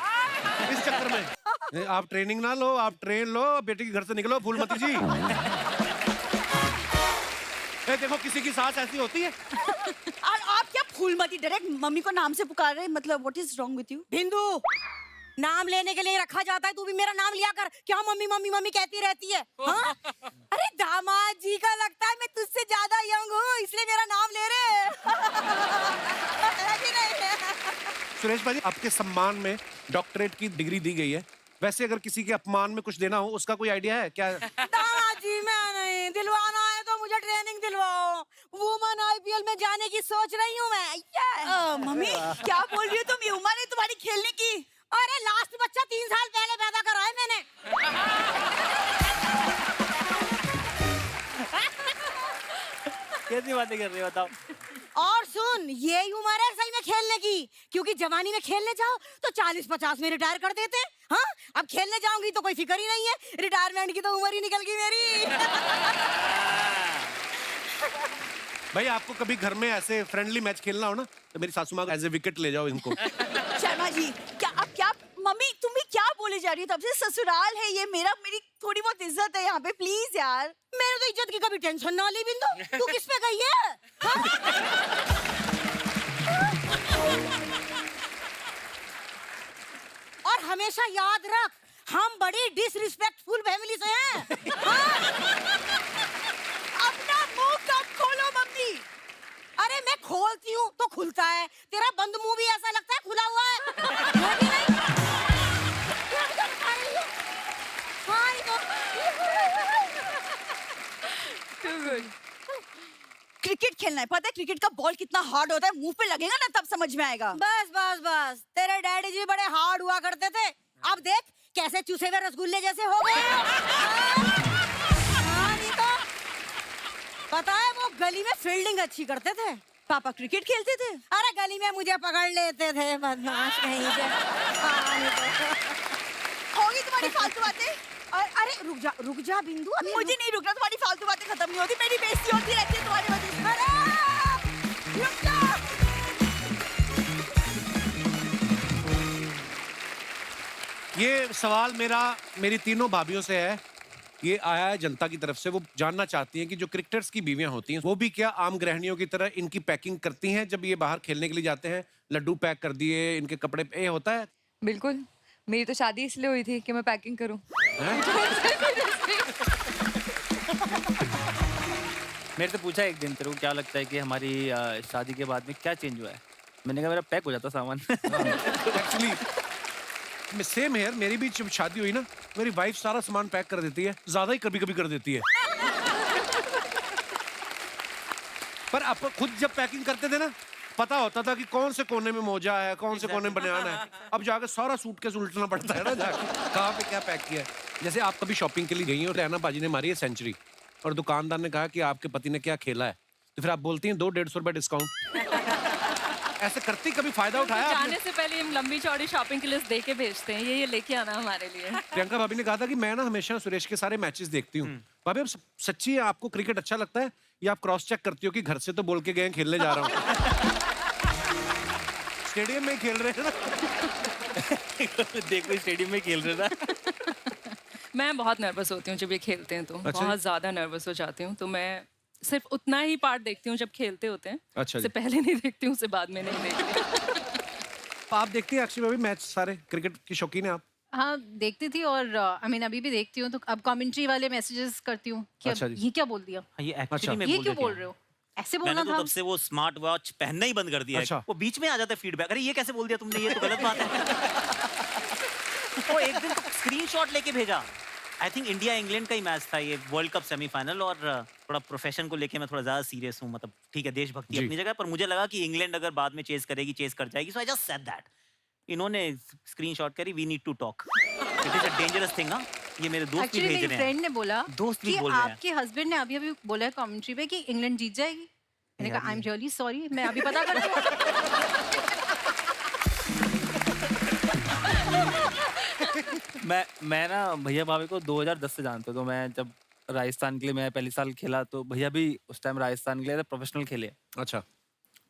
इस चक्कर में। आप ट्रेनिंग ना लो, आप ट्रेन लो, बेटे के घर से निकलो फूलमती जी। देखो किसी की सास ऐसी होती है। और आप क्या फूलमती डायरेक्ट मम्मी को नाम से पुकार रहे हैं? मतलब what is wrong with you? बिंदु, नाम लेने के लिए रखा जाता है, तू भी मेरा नाम लिया कर। क्या मम्मी मम्मी मम्मी कहती रहती है? हाँ? अरे दामाद जी का लगता है मैं तुझसे ज्यादा यंग हूँ, इसलिए मेरा नाम ले रहे हैं। है कि नहीं? सुरेश भाई, आपके सम्मान में डॉक्टरेट की डिग्री दी गई है। वैसे अगर किसी के अपमान में कुछ देना हो उसका कोई आइडिया है क्या? दामाद जी, मैं नहीं, दिलवाना है तो मुझे ट्रेनिंग दिलवाओ। वुमेन आईपीएल में जाने की सोच रही हूँ मैं। मम्मी क्या बोल रही हो तुम? ये उम्र है तुम्हारी खेलने की। अरे लास्ट बच्चा 3 साल पहले पैदा करा है मैंने। कैसी बातें कर रही हो बताओ? और सुन, यही उम्र है सही में खेलने की, क्योंकि जवानी में खेलने जाओ तो 40-50 में रिटायर कर देते हैं। हाँ, अब खेलने जाऊंगी तो कोई फिक्र ही नहीं है, रिटायरमेंट की तो उम्र ही निकल गई मेरी। भाई आपको कभी घर में ऐसे फ्रेंडली मैच खेलना हो ना तो मेरी सासू माँ एज ए विकेट ले जाओ इनको। शर्मा जी, क्या अब क्या? मम्मी तुम भी क्या बोले जा रही हो? तब से ससुराल है ये मेरा, मेरी थोड़ी बहुत इज्जत है यहाँ पे, प्लीज यार। मेरे तो इज्जत की कभी टेंशन ना ली बिंदु। तू किस पे गई है? और हमेशा याद रख, हम बड़ी डिसरिस्पेक्टफुल फैमिली से हैं। अपना मुंह कब खोलो मम्मी। अरे मैं खोलती हूँ तो खुलता है, तेरा बंद मुंह भी ऐसा लगता है खुला हुआ है। है कि नहीं? हाँ, ये तो क्रिकेट खेलना है, पता है क्रिकेट का बॉल कितना हार्ड होता है? मुंह पे लगेगा ना तब समझ में आएगा। बस बस बस, तेरे डैडी जी बड़े हार्ड हुआ करते थे, अब देख कैसे चूसे हुए रसगुल्ले जैसे हो गए। हाँ, नहीं तो पता है वो गली में फील्डिंग अच्छी करते थे। पापा क्रिकेट खेलते थे? अरे गली में मुझे पकड़ लेते थे, बदमाश कहीं से। हाँ, नहीं तो होगी तुम्हारी फालतू बातें। अरे रुक जा बिंदु, अभी मुझे नहीं रुकना, तुम्हारी फालतू बातें खत्म नहीं होती, मेरी बेइज्जती होती रहती है तुम्हारी वजह से। अरे रुक जा। ये सवाल मेरी तीनों भाभियों से है। ये आया है जनता की तरफ से। वो जानना चाहती हैं कि जो क्रिकेटर्स की बीवियां होती हैं वो भी क्या आम गृहिणियों की तरह इनकी पैकिंग करती हैं जब ये बाहर खेलने के लिए जाते हैं? लड्डू पैक कर दिए, इनके कपड़े, ये होता है? बिल्कुल, मेरी तो शादी इसलिए हुई थी कि मैं पैकिंग करूं। मेरे से पूछा एक दिन, तेरे को क्या लगता है कि हमारी शादी के बाद में क्या चेंज हुआ है? मैंने कहा मेरा पैक हो जाता सामान। एक्चुअली सेम है, मेरी भी जब शादी हुई ना मेरी वाइफ सारा सामान पैक कर देती है, ज्यादा ही कभी कभी कर देती है। पर आप खुद जब पैकिंग करते थे ना पता होता था कि कौन से कोने में मोजा है, कौन से कोने में बनियान है। अब जाके सारा सूटकेस उल्टना पड़ता है ना, जाके कहाँ पे क्या पैक किया है। जैसे आप कभी शॉपिंग के लिए गई हो, रहना बाजी ने मारी है सेंचुरी और दुकानदार ने कहा कि आपके पति ने क्या खेला है, तो फिर आप बोलती हैं 200-150 रुपए डिस्काउंट। ऐसे करती कभी फायदा उठाया आपने? जाने से पहले हम लंबी चौड़ी शॉपिंग की लिस्ट दे के भेजते हैं, ये लेके आना हमारे लिए। प्रियंका भाभी ने कहा था कि मैं ना हमेशा सुरेश के सारे मैचेस देखती हूँ। भाभी अब सच्ची है, आपको क्रिकेट अच्छा लगता है या आप क्रॉस चेक करती हो कि घर से तो बोल के गए खेलने जा रहा हूँ? स्टेडियम में खेल रहे हैं ना। देखो स्टेडियम में खेल रहे था। मैं बहुत नर्वस होती हूँ जब ये खेलते हैं, तो अच्छा। बहुत ज्यादा नर्वस हो जाती हूँ। तो मैं सिर्फ उतना ही पार्ट देखती हूँ जब खेलते होते हैं। अच्छा जी। उससे पहले नहीं देखती हूँ, उससे बाद में नहीं देखती। आप देखती हैं अक्षय भाभी मैच सारे? क्रिकेट की शौकीन है आप? हाँ देखती थी और आई मीन अभी भी देखती हूँ। तो अब कमेंट्री वाले मैसेजेस करती हूँ कि अच्छा अब जी। ये क्या बोल दिया, ये अच्छा। एक्चुअली में ये बोल क्यों देते बोल हैं। रहे हो, ऐसे बोलना मैंने तो था। तब से वो स्मार्ट वॉच पहनना ही बंद कर दिया है। अच्छा। वो बीच में आ जाता है फीडबैक, अरे ये कैसे बोल दिया तुमने, ये तो गलत बात है। तो एक दिन तो स्क्रीनशॉट लेके भेजा आई थिंक इंडिया इंग्लैंड का ही मैच था ये, वर्ल्ड कप सेमीफाइनल, और थोड़ा प्रोफेशन को लेके मैं थोड़ा ज्यादा सीरियस हूँ, मतलब ठीक है देशभक्ति अपनी जगह, पर मुझे लगा कि इंग्लैंड अगर बाद में चेस करेगी, चेस कर जाएगी, so I just said that. इन्होंने स्क्रीनशॉट करी, we need to talk, it is a dangerous thing ना, ये मेरे दोस्त भी एक्चुअली भेज मेरी रहे फ्रेंड हैं। ने बोला दोस्त भी कि बोल रहे हैं। आपके हस्बैंड ने अभी अभी बोला है कमेंट्री पे कि इंग्लैंड जीत जाएगी। मैंने कहा आई एम रियली सॉरी, मैं अभी पता करती हूँ। मैं ना भैया भाभी को 2010 से जानता हूँ। तो मैं जब राजस्थान के लिए मैं पहली साल खेला तो भैया भी उस टाइम राजस्थान के लिए प्रोफेशनल खेले। अच्छा।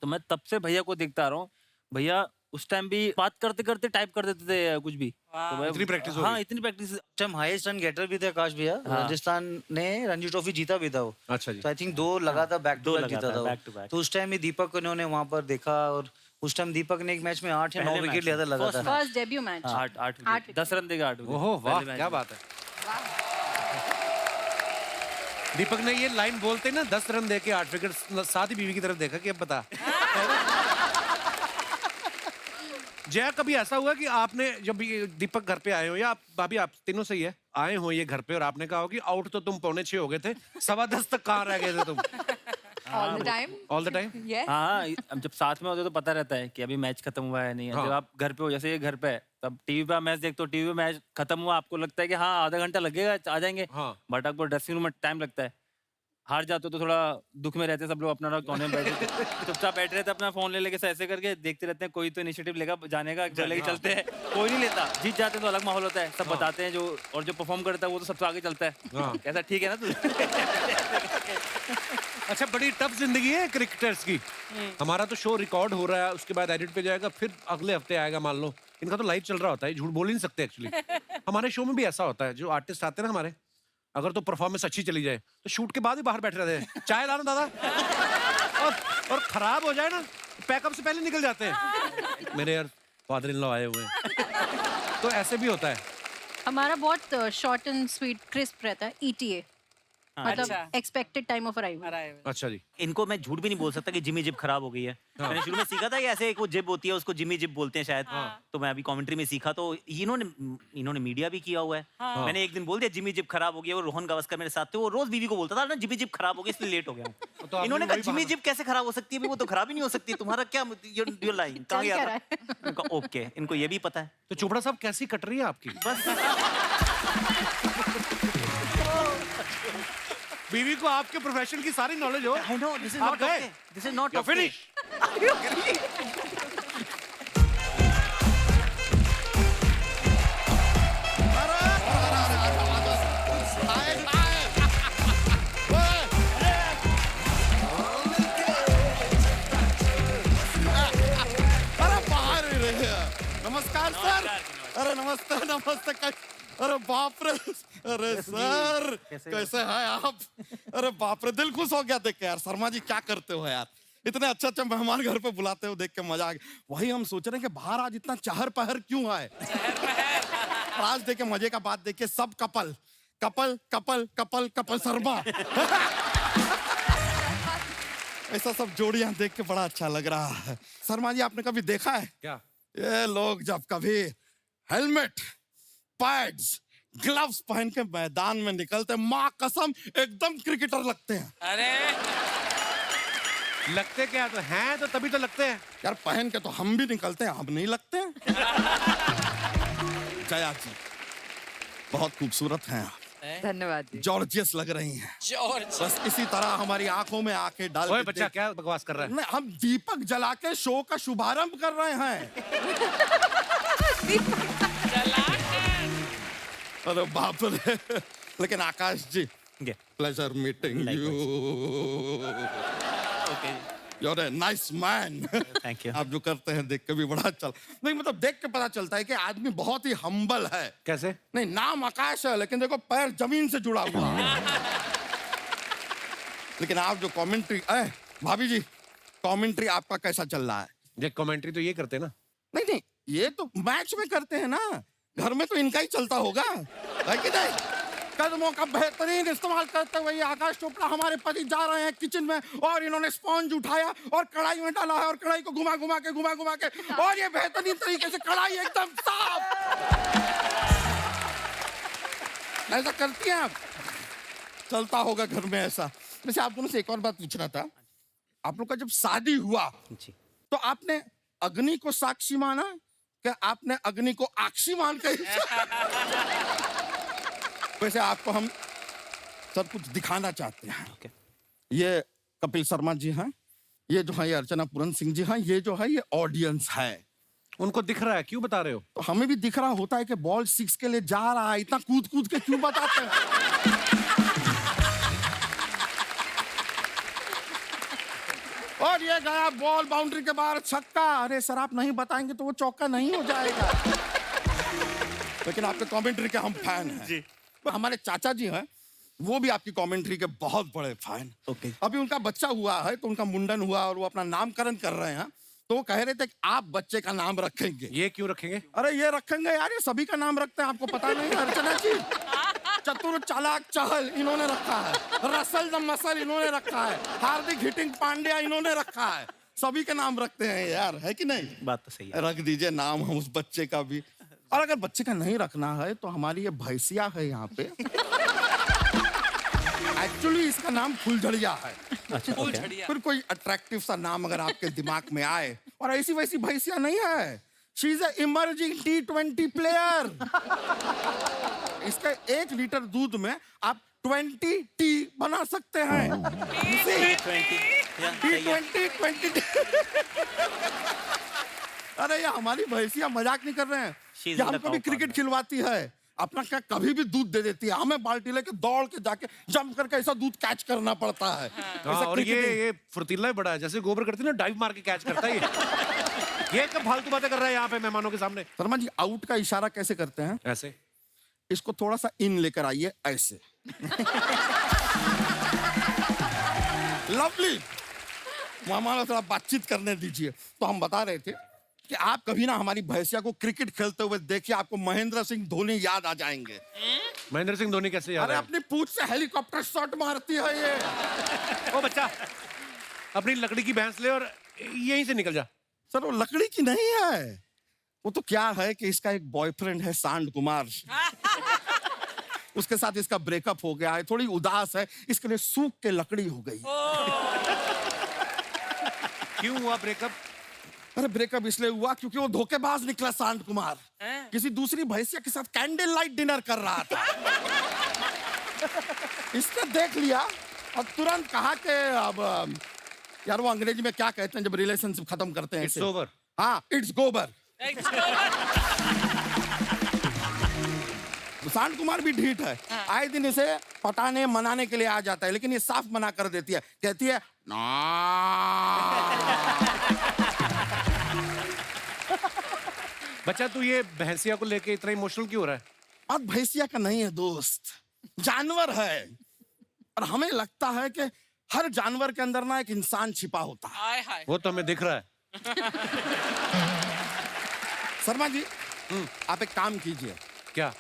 तो मैं तब से भैया को देखता आ रहा हूँ। भैया उस टाइम भी बात करते करते टाइप कर देते थे कुछ भी। तो मैं इतनी प्रैक्टिस हो हाँ गई। इतनी practice. Time highest run getter भी थे आकाश भैया। राजस्थान ने रणजी ट्रॉफी जीता भी था वो। अच्छा जी। तो आई थिंक 2 लगातार बैक टू बैक जीता था back to वो। back। तो उस टाइम ही दीपक को इन्होंने वहां पर देखा और उस टाइम दीपक ने एक मैच में 8 या 9 पहले विकेट मैच लिया था में, लगातार। First debut match. 8 wicket। 10 run देगा 8 ओहो वाह, क्या बात है। दीपक ने ये लाइन बोलते ना 10 रन देके 8 विकेट, साथ ही बीवी की तरफ देखा कि अब बता। जया, कभी ऐसा हुआ कि आपने जब ये दीपक घर पे आए हो, या आप भाभी आप तीनों से ही है, आए हो ये घर पे और आपने कहा हो कि आउट तो तुम 9:45 हो गए थे, 10:15 तक कहाँ रह गए थे तुम? All the time. All the time. Yes. हाँ अब जब साथ में होते तो पता रहता है कि अभी मैच खत्म हुआ है नहीं है। हाँ। जब आप घर पे हो, जैसे ये घर पे है, तब टीवी पे मैच देखते हो, टीवी पे मैच खत्म हुआ, आपको लगता है कि हाँ आधा घंटा लगेगा आ जाएंगे। हाँ। बट आपको ड्रेसिंग रूम में टाइम लगता है। हार जाते हो तो थोड़ा दुख में रहते हैं सब लोग, अपना कोने में बैठे चुपचाप बैठ रहे थे, अपना फोन ले लेके ऐसे करके देखते रहते हैं। कोई तो इनिशिएटिव लेगा जाने का, चले चलते हैं। कोई नहीं लेता। जीत जाते हैं तो अलग माहौल होता है, सब बताते हैं जो, और जो परफॉर्म करता है वो तो सबसे आगे चलता है। हाँ। ऐसा ठीक है ना तू? अच्छा, बड़ी टफ जिंदगी है क्रिकेटर्स की। हमारा तो शो रिकॉर्ड हो रहा है, उसके बाद एडिट पे जाएगा, फिर अगले हफ्ते आएगा मान लो। इनका तो लाइव चल रहा होता है, झूठ बोल ही नहीं सकते एक्चुअली। हमारे शो में भी ऐसा होता है, जो आर्टिस्ट आते हैं ना हमारे, अगर तो परफॉर्मेंस अच्छी चली जाए तो शूट के बाद ही बाहर बैठ रहते हैं, चाय लाना दादा, और खराब हो जाए ना पैकअप से पहले निकल जाते हैं। मेरे यार फादर इन लॉ आए हुए हैं, तो ऐसे भी होता है। हमारा बहुत शॉर्ट एंड स्वीट क्रिस्प रहता है, ETA, मतलब एक्सपेक्टेड टाइम ऑफ अराइवल। अच्छा जी। इनको मैं झूठ भी नहीं बोल सकता कि जिमी जिप खराब हो गई है। मैंने शुरू में सीखा था कि ऐसे एक वो जिप होती है, उसको जिमी जिप बोलते हैं शायद। तो मैं अभी कमेंट्री में सीखा, तो इन्होंने मीडिया भी किया हुआ है। मैंने एक दिन बोल दिया जिमी जिप खराब हो गई है। वो रोहन गावस्कर मेरे साथ थे, वो रोज बीवी को बोलता था ना जिमी जिप खराब हो गई इसलिए लेट हो गया हूं। तो इन्होंने कहा जिमी जिप कैसे खराब हो सकती है, वो तो खराब ही नहीं हो सकती, तुम्हारा क्या योर लाइन कहां क्या गया रहा था? ओके, इनको ये भी पता है। तो चोपड़ा साहब कैसी कट रही है आपकी? बीवी को आपके प्रोफेशन की सारी नॉलेज हो। I know, this is आप not गए? okay. This is not You're okay. finished. नमस्कार सर। अरे नमस्ते नमस्ते। अरे बाप रे, अरे सर कैसे हैं आप? अरे बाप रे, दिल खुश हो गया देख के यार। शर्मा जी क्या करते हो यार, इतने अच्छे अच्छे मेहमान घर पे बुलाते हो, देख के मजा आ गया। वही हम सोच रहे हैं कि बाहर आज इतना चहर पहर क्यों है। आज देखे मजे का बात, देखिए सब couple couple couple couple couple Sharma. ऐसा सब जोड़ियां देख के बड़ा अच्छा लग रहा है। शर्मा जी आपने कभी देखा है क्या? ये लोग जब कभी हेलमेट, पैड्स, ग्लव्स पहन के मैदान में निकलते, माँ कसम एकदम क्रिकेटर लगते हैं। अरे लगते क्या तो हैं, तो तभी तो लगते हैं यार। पहन के तो हम भी निकलते हैं, हम नहीं लगते हैं। जया जी बहुत खूबसूरत हैं आप, धन्यवाद जी। जॉर्जियस लग रही हैं। बस इसी तरह हमारी आंखों में आके डाल ओए के बच्चा, क्या बकवास कर रहा है? नहीं, हम दीपक जला के शो का शुभारंभ कर रहे हैं। अरे बाप रे। लेकिन Aakash ji, pleasure meeting you. You're a nice man. Thank you. आप जो करते हैं देख के भी बड़ा अच्छा, नहीं मतलब देख के पता चलता है कि आदमी बहुत ही हम्बल है। कैसे? नहीं, नाम आकाश है लेकिन देखो पैर जमीन से जुड़ा हुआ है। लेकिन आप जो कमेंट्री, भाभी जी कमेंट्री आपका कैसा चल रहा है? ये कमेंट्री तो ये करते ना। नहीं नहीं, ये तो मैच में करते हैं ना, घर में तो इनका ही चलता होगा, है कि नहीं? कदमों का बेहतरीन इस्तेमाल करते हुए आकाश चोपड़ा हमारे पति जा रहे हैं किचन में, और इन्होंने स्पॉन्ज उठाया और कढ़ाई में डाला है, और कढ़ाई को घुमा घुमा के और ये बेहतरीन तरीके से कढ़ाई एकदम साफ। ऐसा करती हैं आप? चलता होगा घर में ऐसा। वैसे आप दोनों से एक और बात पूछना था, आप लोग का जब शादी हुआ तो आपने अग्नि को साक्षी माना क्या आपने अग्नि को आक्षी मान कर? वैसे आपको हम सब कुछ दिखाना चाहते हैं। ये कपिल शर्मा जी हैं, ये जो है ये अर्चना पूरन सिंह जी हैं, ये जो है ये ऑडियंस है। उनको दिख रहा है, क्यों बता रहे हो? तो हमें भी दिख रहा होता है कि बॉल 6 के लिए जा रहा है, इतना कूद कूद के क्यों बताते हैं? और ये गया बॉल बाउंड्री के बाहर, छक्का। अरे सर आप नहीं बताएंगे तो वो चौका नहीं हो जाएगा। लेकिन आपके कमेंट्री के हम फैन हैं जी। हमारे चाचा जी हैं, वो भी आपकी कमेंट्री के बहुत बड़े फैन। अभी उनका बच्चा हुआ है तो उनका मुंडन हुआ और वो अपना नामकरण कर रहे हैं, तो वो कह रहे थे कि आप बच्चे का नाम रखेंगे। ये क्यों रखेंगे? अरे ये रखेंगे यार, ये सभी का नाम रखते हैं, आपको पता नहीं है? अर्चना जी, चतुर चालाक चहल इन्होंने रखा है, रसल द मसल इन्होंने रखा है, हार्दिक हिटिंग पांड्या इन्होंने रखा है, सभी के नाम रखते हैं यार, है कि नहीं? बात तो सही है। रख दीजिए नाम हम उस बच्चे का भी। और अगर बच्चे का नहीं रखना है तो हमारी ये भैंसिया है यहाँ पे, एक्चुअली इसका नाम फुलझड़िया है। अच्छा, फिर कोई अट्रैक्टिव सा नाम अगर आपके दिमाग में आए, और ऐसी वैसी भैंसिया नहीं है, she is emerging T20 player. इसके 1 लीटर दूध में आप 20 टी बना सकते हैं। T20 अरे ये हमारी भैंसिया मजाक नहीं कर रहे हैं, ये हमको भी क्रिकेट खिलवाती है, अपना क्या कभी भी दूध दे देती है, हमें बाल्टी लेके दौड़ के जाके जंप करके ऐसा दूध कैच करना पड़ता है। और ये फुर्तीला ही बड़ा है, जैसे गोबर करती है ना, डाइव मार के कैच करता है ये कब फालतू बातें कर रहा है यहाँ पे मेहमानों के सामने? शर्मा जी आउट का इशारा कैसे करते हैं? ऐसे। इसको थोड़ा सा इन लेकर आइए, ऐसे। लवली, हमारा थोड़ा बातचीत करने दीजिए। तो हम बता रहे थे कि आप कभी ना हमारी भैंसिया को क्रिकेट खेलते हुए देखिए, आपको महेंद्र सिंह धोनी याद आ जाएंगे। महेंद्र सिंह धोनी कैसे याद? अरे अपनी पूंछ से हेलीकॉप्टर शॉट मारती है ये। ओ बच्चा, अपनी लकड़ी की भैंस ले और यहीं से निकल जा। सर वो लकड़ी की नहीं है, वो तो क्या है कि इसका एक बॉयफ्रेंड है सांड कुमार, उसके साथ इसका ब्रेकअप हो गया है, थोड़ी उदास है, इसके लिए सूख के लकड़ी हो गई। क्यों हुआ ब्रेकअप? अरे ब्रेकअप इसलिए हुआ क्योंकि वो धोखेबाज निकला सांड कुमार, किसी दूसरी भैंसिया के साथ कैंडल लाइट डिनर कर रहा था। इसने देख लिया और तुरंत कहा कि अब यार वो अंग्रेजी में क्या कहते हैं जब रिलेशनशिप खत्म करते हैं? It's over. हाँ, इट्स गोबर। सांड कुमार भी ढीठ है, आए दिन इसे पटाने मनाने के लिए आ जाता है, लेकिन ये साफ मना कर देती है, कहती है ना। बच्चा तू ये भैंसिया को लेके इतना इमोशनल क्यों हो रहा है? बात भैंसिया का नहीं है दोस्त, जानवर है, और हमें लगता है कि हर जानवर के अंदर ना एक इंसान छिपा होता है। वो तो हमें दिख रहा है। शर्मा जी, आप एक काम कीजिए। क्या?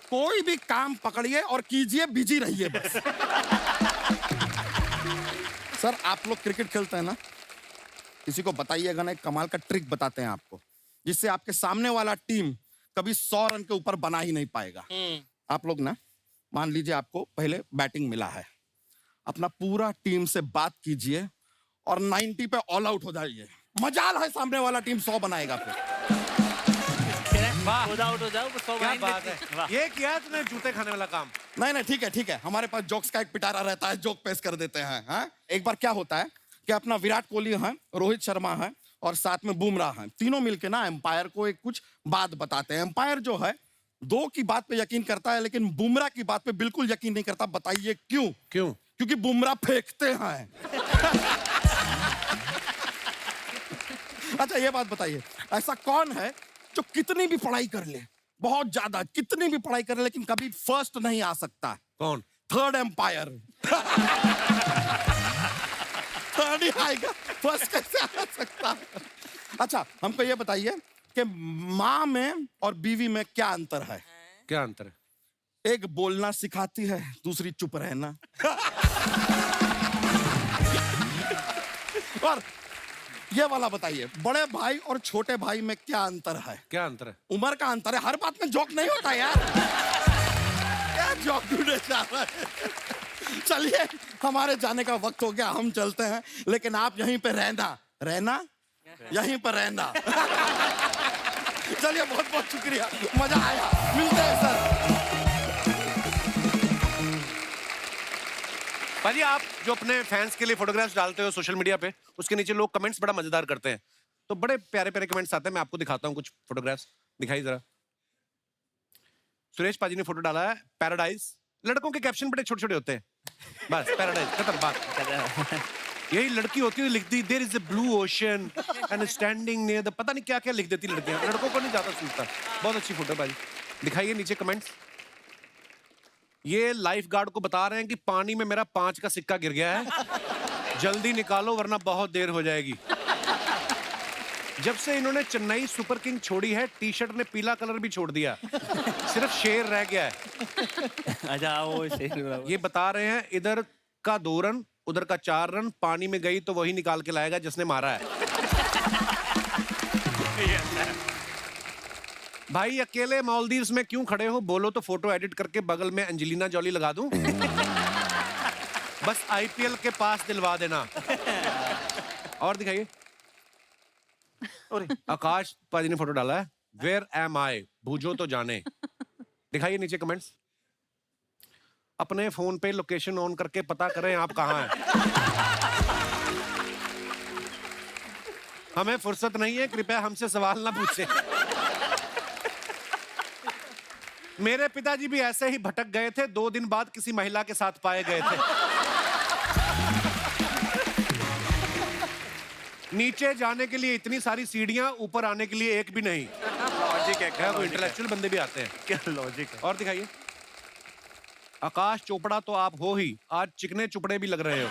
कोई भी काम पकड़िए और कीजिए, बिजी रहिए बस। सर आप लोग क्रिकेट खेलते हैं ना, किसी को बताइएगा ना, एक कमाल का ट्रिक बताते हैं आपको, जिससे आपके सामने वाला टीम कभी 100 रन के ऊपर बना ही नहीं पाएगा। आप लोग ना, मान लीजिए आपको पहले बैटिंग मिला है, अपना पूरा टीम से बात कीजिए और 90 पे ऑल आउट हो जाइए, मजाल है सामने वाला टीम 100 बनाएगा। फिर आउट हो जाओ, क्या बात है, ये किया तुमने जूते खाने वाला काम। नहीं ठीक है ठीक है, हमारे पास जोक्स का एक पिटारा रहता है, जोक पेश कर देते हैं। हाँ, एक बार क्या होता है कि अपना विराट कोहली है, रोहित शर्मा है और साथ में बुमराह है, तीनों मिलके ना एम्पायर को एक कुछ बात बताते हैं। एम्पायर जो है 2 की बात पे यकीन करता है, लेकिन बुमराह की बात पे बिल्कुल यकीन नहीं करता। बताइए क्यों? क्यों? क्योंकि बुमराह फेंकते हैं। अच्छा ये बात बताइए, ऐसा कौन है जो कितनी भी पढ़ाई कर ले, बहुत ज्यादा कितनी भी पढ़ाई कर ले, लेकिन कभी फर्स्ट नहीं आ सकता? कौन? Third umpire. थर्ड ही आएगा, फर्स्ट कैसे आ सकता? अच्छा हमको ये बताइए कि माँ में और बीवी में क्या अंतर है? क्या अंतर है? एक बोलना सिखाती है, दूसरी चुप रहना। और ये वाला बताइए, बड़े भाई और छोटे भाई में क्या अंतर है? क्या अंतर है? उम्र का अंतर है। हर बात में जोक नहीं होता यार। क्या नया जॉब ढूंढने जा रहा है। चलिए हमारे जाने का वक्त हो गया, हम चलते हैं, लेकिन आप यहीं पे रहना यहीं पर रहना। चलिए बहुत बहुत शुक्रिया, मजा आया, मिलते हैं सर। भाजी आप जो अपने फैंस के लिए फोटोग्राफ्स डालते हो सोशल मीडिया पे, उसके नीचे लोग कमेंट्स बड़ा मजेदार करते हैं, तो बड़े प्यारे प्यारे कमेंट्स आते हैं। मैं आपको दिखाता हूँ कुछ फोटोग्राफ्स, दिखाई जरा। सुरेश पाजी ने फोटो डाला है पैराडाइज। लड़कों के कैप्शन बड़े छोटे छोटे होते हैं, बस पैराडाइज खत्म बात। यही लड़की होती है लिखती there is a blue ocean and standing near the, पता नहीं क्या क्या लिख देती लड़कियां, लड़कों को नहीं ज्यादा सूझता। बहुत अच्छी फोटो भाई, दिखाइए नीचे कमेंट्स। ये लाइफ गार्ड को बता रहे हैं कि पानी में मेरा 5 का सिक्का गिर गया है, जल्दी निकालो वरना बहुत देर हो जाएगी। जब से इन्होंने चेन्नई सुपर किंग छोड़ी है, टी शर्ट ने पीला कलर भी छोड़ दिया, सिर्फ शेर रह गया है। अच्छा वो शेर। ये बता रहे हैं इधर का 2 रन उधर का 4 रन, पानी में गई तो वही निकाल के लाएगा जिसने मारा है। भाई अकेले मालदीव्स में क्यों खड़े हो, बोलो तो फोटो एडिट करके बगल में एंजेलिना जॉली लगा दूं। बस आईपीएल के पास दिलवा देना। और दिखाइए, आकाश पाजी ने फोटो डाला है, वेयर एम आई, बूझो तो जाने। दिखाइए नीचे कमेंट्स। अपने फोन पे लोकेशन ऑन करके पता करें आप कहां हैं। हमें फुर्सत नहीं है, कृपया हमसे सवाल ना पूछें। मेरे पिताजी भी ऐसे ही भटक गए थे, 2 दिन बाद किसी महिला के साथ पाए गए थे। नीचे जाने के लिए इतनी सारी सीढ़ियां, ऊपर आने के लिए एक भी नहीं। लॉजिक है क्या, कोई इंटेलेक्चुअल बंदे भी आते हैं क्या, लॉजिक है। और दिखाइए, आकाश चोपड़ा तो आप हो ही, आज चिकने चुपड़े भी लग रहे हो।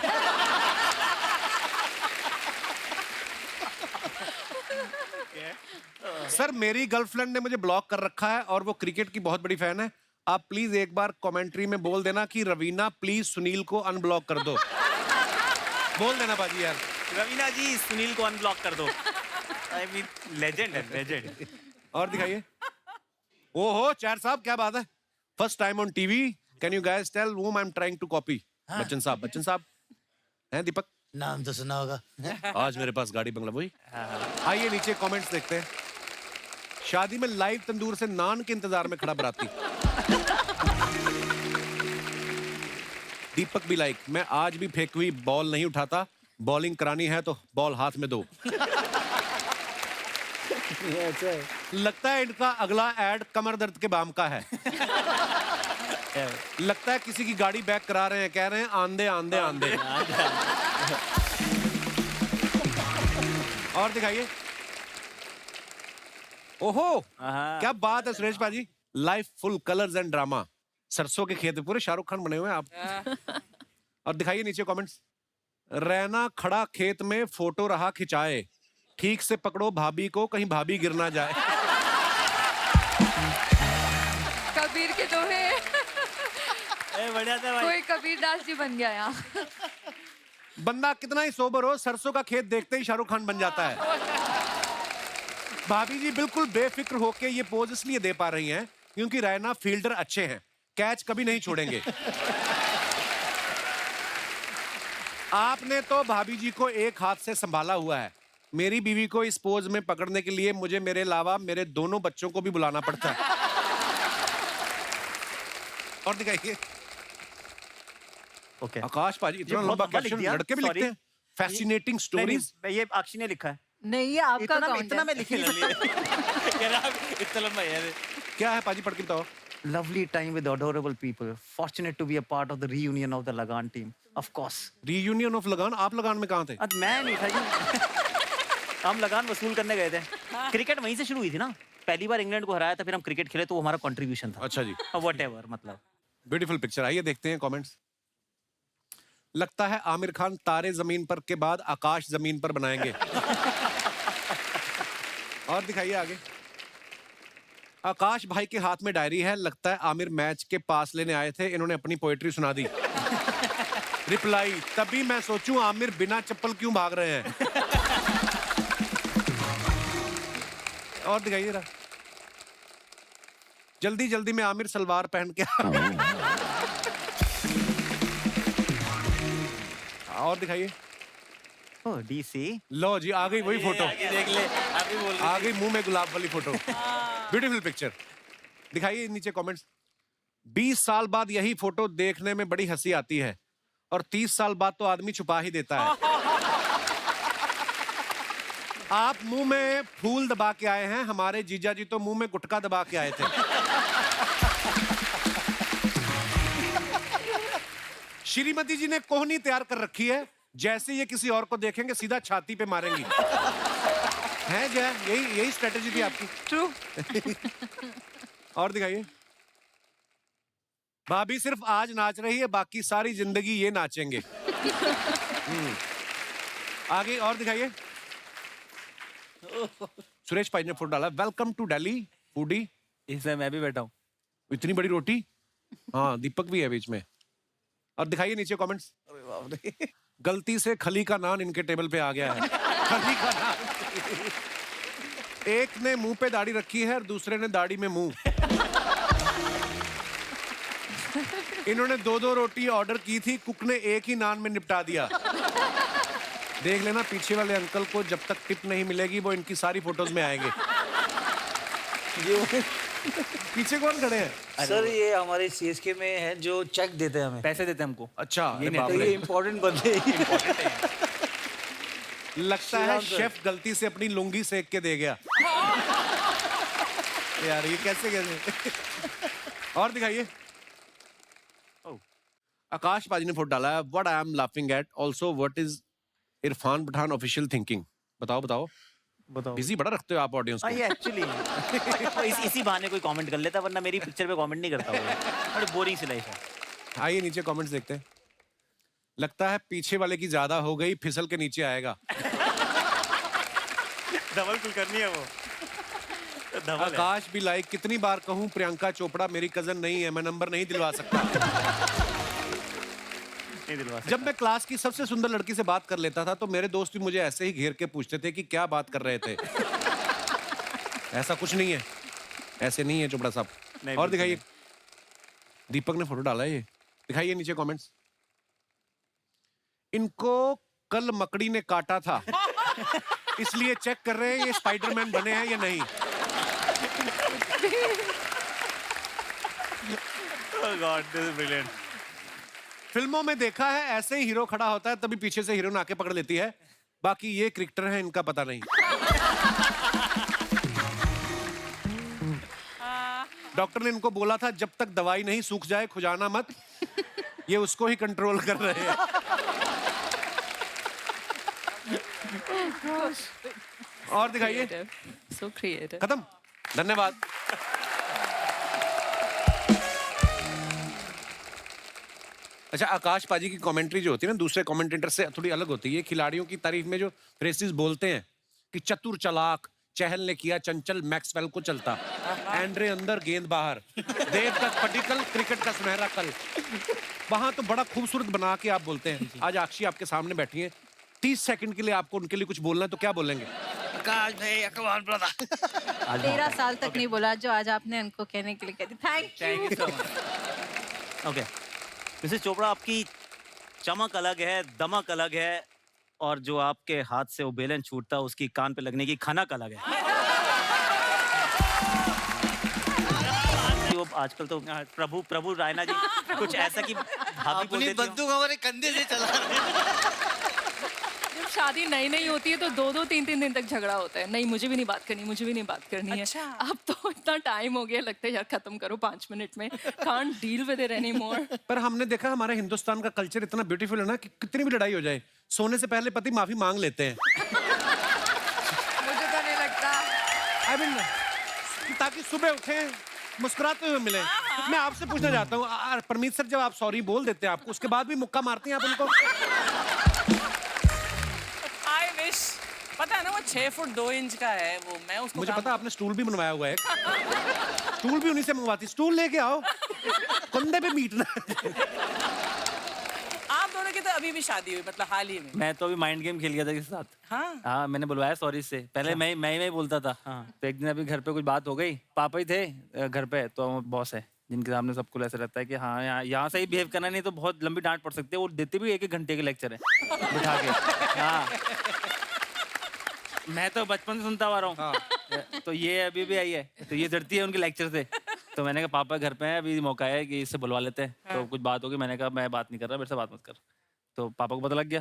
सर मेरी गर्लफ्रेंड ने मुझे ब्लॉक कर रखा है और वो क्रिकेट की बहुत बड़ी फैन है, आप प्लीज एक बार कमेंट्री में बोल देना कि रवीना प्लीज सुनील को अनब्लॉक कर दो। बोल देना बाजी यार। रवीना जी सुनील को अनब्लॉक कर दो। आई मीन लेजेंड है, लेजेंड। और दिखाइए, ओहो चार साहब क्या बात है, first time on TV, can you guys tell whom I'm trying to copy? Bachchan साहब, बच्चन साहब हैं दीपक, नाम तो सुना होगा। आज मेरे पास गाड़ी बंगला वही। आइए नीचे कमेंट्स देखते हैं। शादी में लाइव तंदूर से नान के इंतजार में खड़ा बराती। दीपक भी लाइक, मैं आज भी फेंकी हुई बॉल नहीं उठाता, बॉलिंग करानी है तो बॉल हाथ में दो। लगता है इनका अगला एड कमर दर्द के बाम का है। लगता है किसी की गाड़ी बैक करा रहे हैं, कह रहे हैं आंधे आंधे आंधे। और दिखाइए, ओहो क्या बात है सुरेश पाजी, life full colours and drama. सरसों के खेत पूरे शाहरुख खान बने हुए हैं आप। और दिखाइए नीचे कमेंट्स। रहना खड़ा खेत में फोटो रहा खिंचाए, ठीक से पकड़ो भाभी को कहीं भाभी गिर ना जाए। कबीर के दोहे। बढ़िया था भाई। कोई कबीर दास जी बन गया यहाँ। बंदा कितना ही सोबर हो, सरसों का खेत देखते ही शाहरुख खान बन जाता है। भाभी जी बिल्कुल बेफिक्र होके ये पोज इसलिए दे पा रही हैं क्योंकि रैना फील्डर अच्छे हैं, कैच कभी नहीं छोड़ेंगे। आपने तो भाभी जी को एक हाथ से संभाला हुआ है, मेरी बीवी को इस पोज में पकड़ने के लिए मुझे मेरे अलावा मेरे दोनों बच्चों को भी बुलाना पड़ता है। और दिखाइए, ओके आकाश पाजी इतना लंबा कैप्शन लड़के भी लिखते हैं, फैसिनेटिंग स्टोरीज। ये अक्षी ने लिखा है। नहीं ये आपका अकाउंट है। मैं लिख नहीं सकता। इतना लंबा है। क्या है पाजी, पढ़ के बताओ। Lovely time with adorable people. Fortunate to be a part of the reunion of the Lagan team. Of course. Reunion of लगान, आप लगान में कहाँ थे? आज मैं नहीं था जी। हम लगान वसूल करने गए थे। क्रिकेट वहीं से शुरू हुई थी ना, पहली बार इंग्लैंड को हराया था, फिर हम क्रिकेट खेले तो वो हमारा कंट्रीब्यूशन था। अच्छा जी। व्हाटएवर, मतलब ब्यूटीफुल पिक्चर। आइए देखते हैं कमेंट्स। लगता है आमिर खान तारे जमीन पर के बाद आकाश जमीन पर बनाएंगे। और दिखाइए आगे। आकाश भाई के हाथ में डायरी है, लगता है आमिर मैच के पास लेने आए थे, इन्होंने अपनी पोएट्री सुना दी। रिप्लाई, तभी मैं सोचूं आमिर बिना चप्पल क्यों भाग रहे हैं। और दिखाइए जरा। जल्दी जल्दी में आमिर सलवार पहन के और दिखाइए। ओह डीसी। लो जी, आ गई वही फोटो, देख ले अभी बोल आ गई मुंह में गुलाब वाली फोटो। Beautiful picture. दिखाइए नीचे कमेंट्स। 20 साल बाद यही फोटो देखने में बड़ी हंसी आती है और 30 साल बाद तो आदमी छुपा ही देता है। आप मुंह में फूल दबा के आए हैं, हमारे जीजा जी तो मुंह में गुटखा दबा के आए थे। श्रीमती जी ने कोहनी तैयार कर रखी है, जैसे ये किसी और को देखेंगे सीधा छाती पे मारेंगी। है क्या? यही स्ट्रेटेजी थी आपकी। ट्रू। और दिखाइए। भाभी सिर्फ आज नाच रही है, बाकी सारी जिंदगी ये नाचेंगे। आगे और दिखाइए। सुरेश भाई ने फोटो डाला, वेलकम टू दिल्ली फूडी। इसमें मैं भी बैठा हूँ। इतनी बड़ी रोटी। हाँ, दीपक भी है बीच में। और दिखाइए नीचे कमेंट्स। गलती से खली का नान इनके टेबल पे आ गया है। खली का नान। एक ने मुंह पे दाढ़ी रखी है और दूसरे ने दाढ़ी में मुंह। इन्होंने 2-2 रोटी ऑर्डर की थी, कुक ने एक ही नान में निपटा दिया। देख लेना पीछे वाले अंकल को जब तक टिप नहीं मिलेगी वो इनकी सारी फोटोज में आएंगे। पीछे कौन खड़े हैं? सर ये हमारे सीएसके में है जो चेक देते हैं हमें, पैसे देते हैं हमको। अच्छा, ये इम्पोर्टेंट बंदे लगता है शेफ गलती से अपनी लुंगी सेक के दे गया। यार ये कैसे। और दिखाइए। आकाश पाजी ने फोटो डाला है, what I am laughing at, also what is Irfan Pathan official thinking. बताओ। बिजी बड़ा रखते हो आप ऑडियंस को। ये एक्चुअली इसी बहाने कोई कमेंट कर लेता, वरना मेरी पिक्चर पे कमेंट नहीं करता वो। बड़ी बोरिंग सी लाइफ है। आइए नीचे कमेंट्स देखते हैं। लगता है पीछे वाले की ज्यादा हो गई, फिसल के नीचे आएगा। डबल कुल करनी है वो। आकाश भी लाइक, कितनी बार कहूं प्रियंका चोपड़ा मेरी कजन नहीं है, मैं नंबर नहीं दिलवा सकता। जब मैं क्लास की सबसे सुंदर लड़की से बात कर लेता था तो मेरे दोस्त भी मुझे ऐसे ही घेर के पूछते थे कि क्या बात कर रहे थे। ऐसा कुछ नहीं है, ऐसे नहीं है चोपड़ा साहब। और दिखाइए। दीपक ने फोटो डाला है ये। दिखाइए नीचे कमेंट्स। इनको कल मकड़ी ने काटा था, इसलिए चेक कर रहे हैं ये स्पाइडरमैन बने हैं या नहीं। Oh God, this is brilliant. फिल्मों में देखा है ऐसे ही हीरो खड़ा होता है तभी पीछे से हीरोइन आके पकड़ लेती है, बाकी ये क्रिकेटर है इनका पता नहीं। डॉक्टर ने इनको बोला था जब तक दवाई नहीं सूख जाए खुजाना मत, ये उसको ही कंट्रोल कर रहे हैं। और दिखाइए। So creative. खत्म, धन्यवाद। अच्छा, आकाश पाजी की कमेंट्री जो होती है ना दूसरे कमेंटेटर से थोड़ी अलग होती है। खिलाड़ियों की तारीफ में जो फ्रेजेस बोलते हैं कि चतुर चालाक, चहल ने किया चंचल मैक्सवेल को चलता, एंड्रे अंदर गेंद बाहर, देव तक पटिकल क्रिकेट का सुनहरा कल, वहां तो बड़ा खूबसूरत बना के आप बोलते हैं। आज आक्षी आपके सामने बैठी है, 30 सेकंड के लिए आपको उनके लिए कुछ बोलना है तो क्या बोलेंगे? आकाश भाई, अकबर ब्रदर। 13 साल तक नहीं बोला जो आज आपने उनको कहने के लिए कह दी। Thank you so much. Okay Mrs Chopra, आपकी चमक अलग है, दमक अलग है, और जो आपके हाथ से वो बेलन छूटता है उसकी कान पे लगने की खनक अलग है। वो आजकल तो प्रभु रायना जी कुछ ऐसा कि भाभी बोल देती हो। बंदूक हमारे कंधे से चला रहे हैं। जब शादी नई होती है तो 2-2, 3-3 दिन तक झगड़ा होता है। नहीं, मुझे भी नहीं बात करनी, मुझे भी नहीं बात करनी है। अब तो इतना टाइम हो गया, लगता है यार खत्म करो 5 मिनट में। Can't deal with it anymore. पर हमने देखा हमारे हिंदुस्तान का कल्चर इतना ब्यूटीफुल है ना कि कितनी भी लड़ाई हो जाए सोने से पहले पति माफी मांग लेते हैं। मुझे तो नहीं लगता। I mean, ताकि सुबह उठे मुस्कुराते हुए मिले। मैं आपसे पूछना चाहता हूँ, परमीत सर जब आप सॉरी बोल देते हैं आपको, उसके बाद भी मुक्का मारते हैं आप उनको? पता है ना वो 6 फुट 2 इंच का है वो, मैं उसको मुझे पता, आपने स्टूल भी बनवाया हुआ है। स्टूल भी उन्हीं से मंगवाती। स्टूल लेके आओ, कंधे पे मीटना। आप दोनों आपकी तो अभी भी शादी हुई, मतलब हाल ही में? मैं तो अभी माइंड गेम खेल गया था इसके साथ। हाँ, मैंने बुलवाया सॉरी से पहले। मैं बोलता था। तो एक दिन अभी घर पे कुछ बात हो गई, पापा ही थे घर पे, तो बॉस है जिनके सामने सबको ऐसा रहता है कि हाँ यहाँ से ही बिहेव करना, नहीं तो बहुत लंबी डांट पड़ सकती है। वो देते भी 1-1 घंटे के लेक्चर है बिठा के। हाँ, मैं तो बचपन से सुनता आ रहा हूँ। तो ये अभी भी आई है, तो ये डरती है उनके लेक्चर से। तो मैंने कहा पापा घर पे है, अभी मौका है कि इससे बुलवा लेते हैं। तो कुछ बात होगी, मैंने कहा मैं बात नहीं कर रहा, मेरे से बात मत कर। तो पापा को पता लग गया।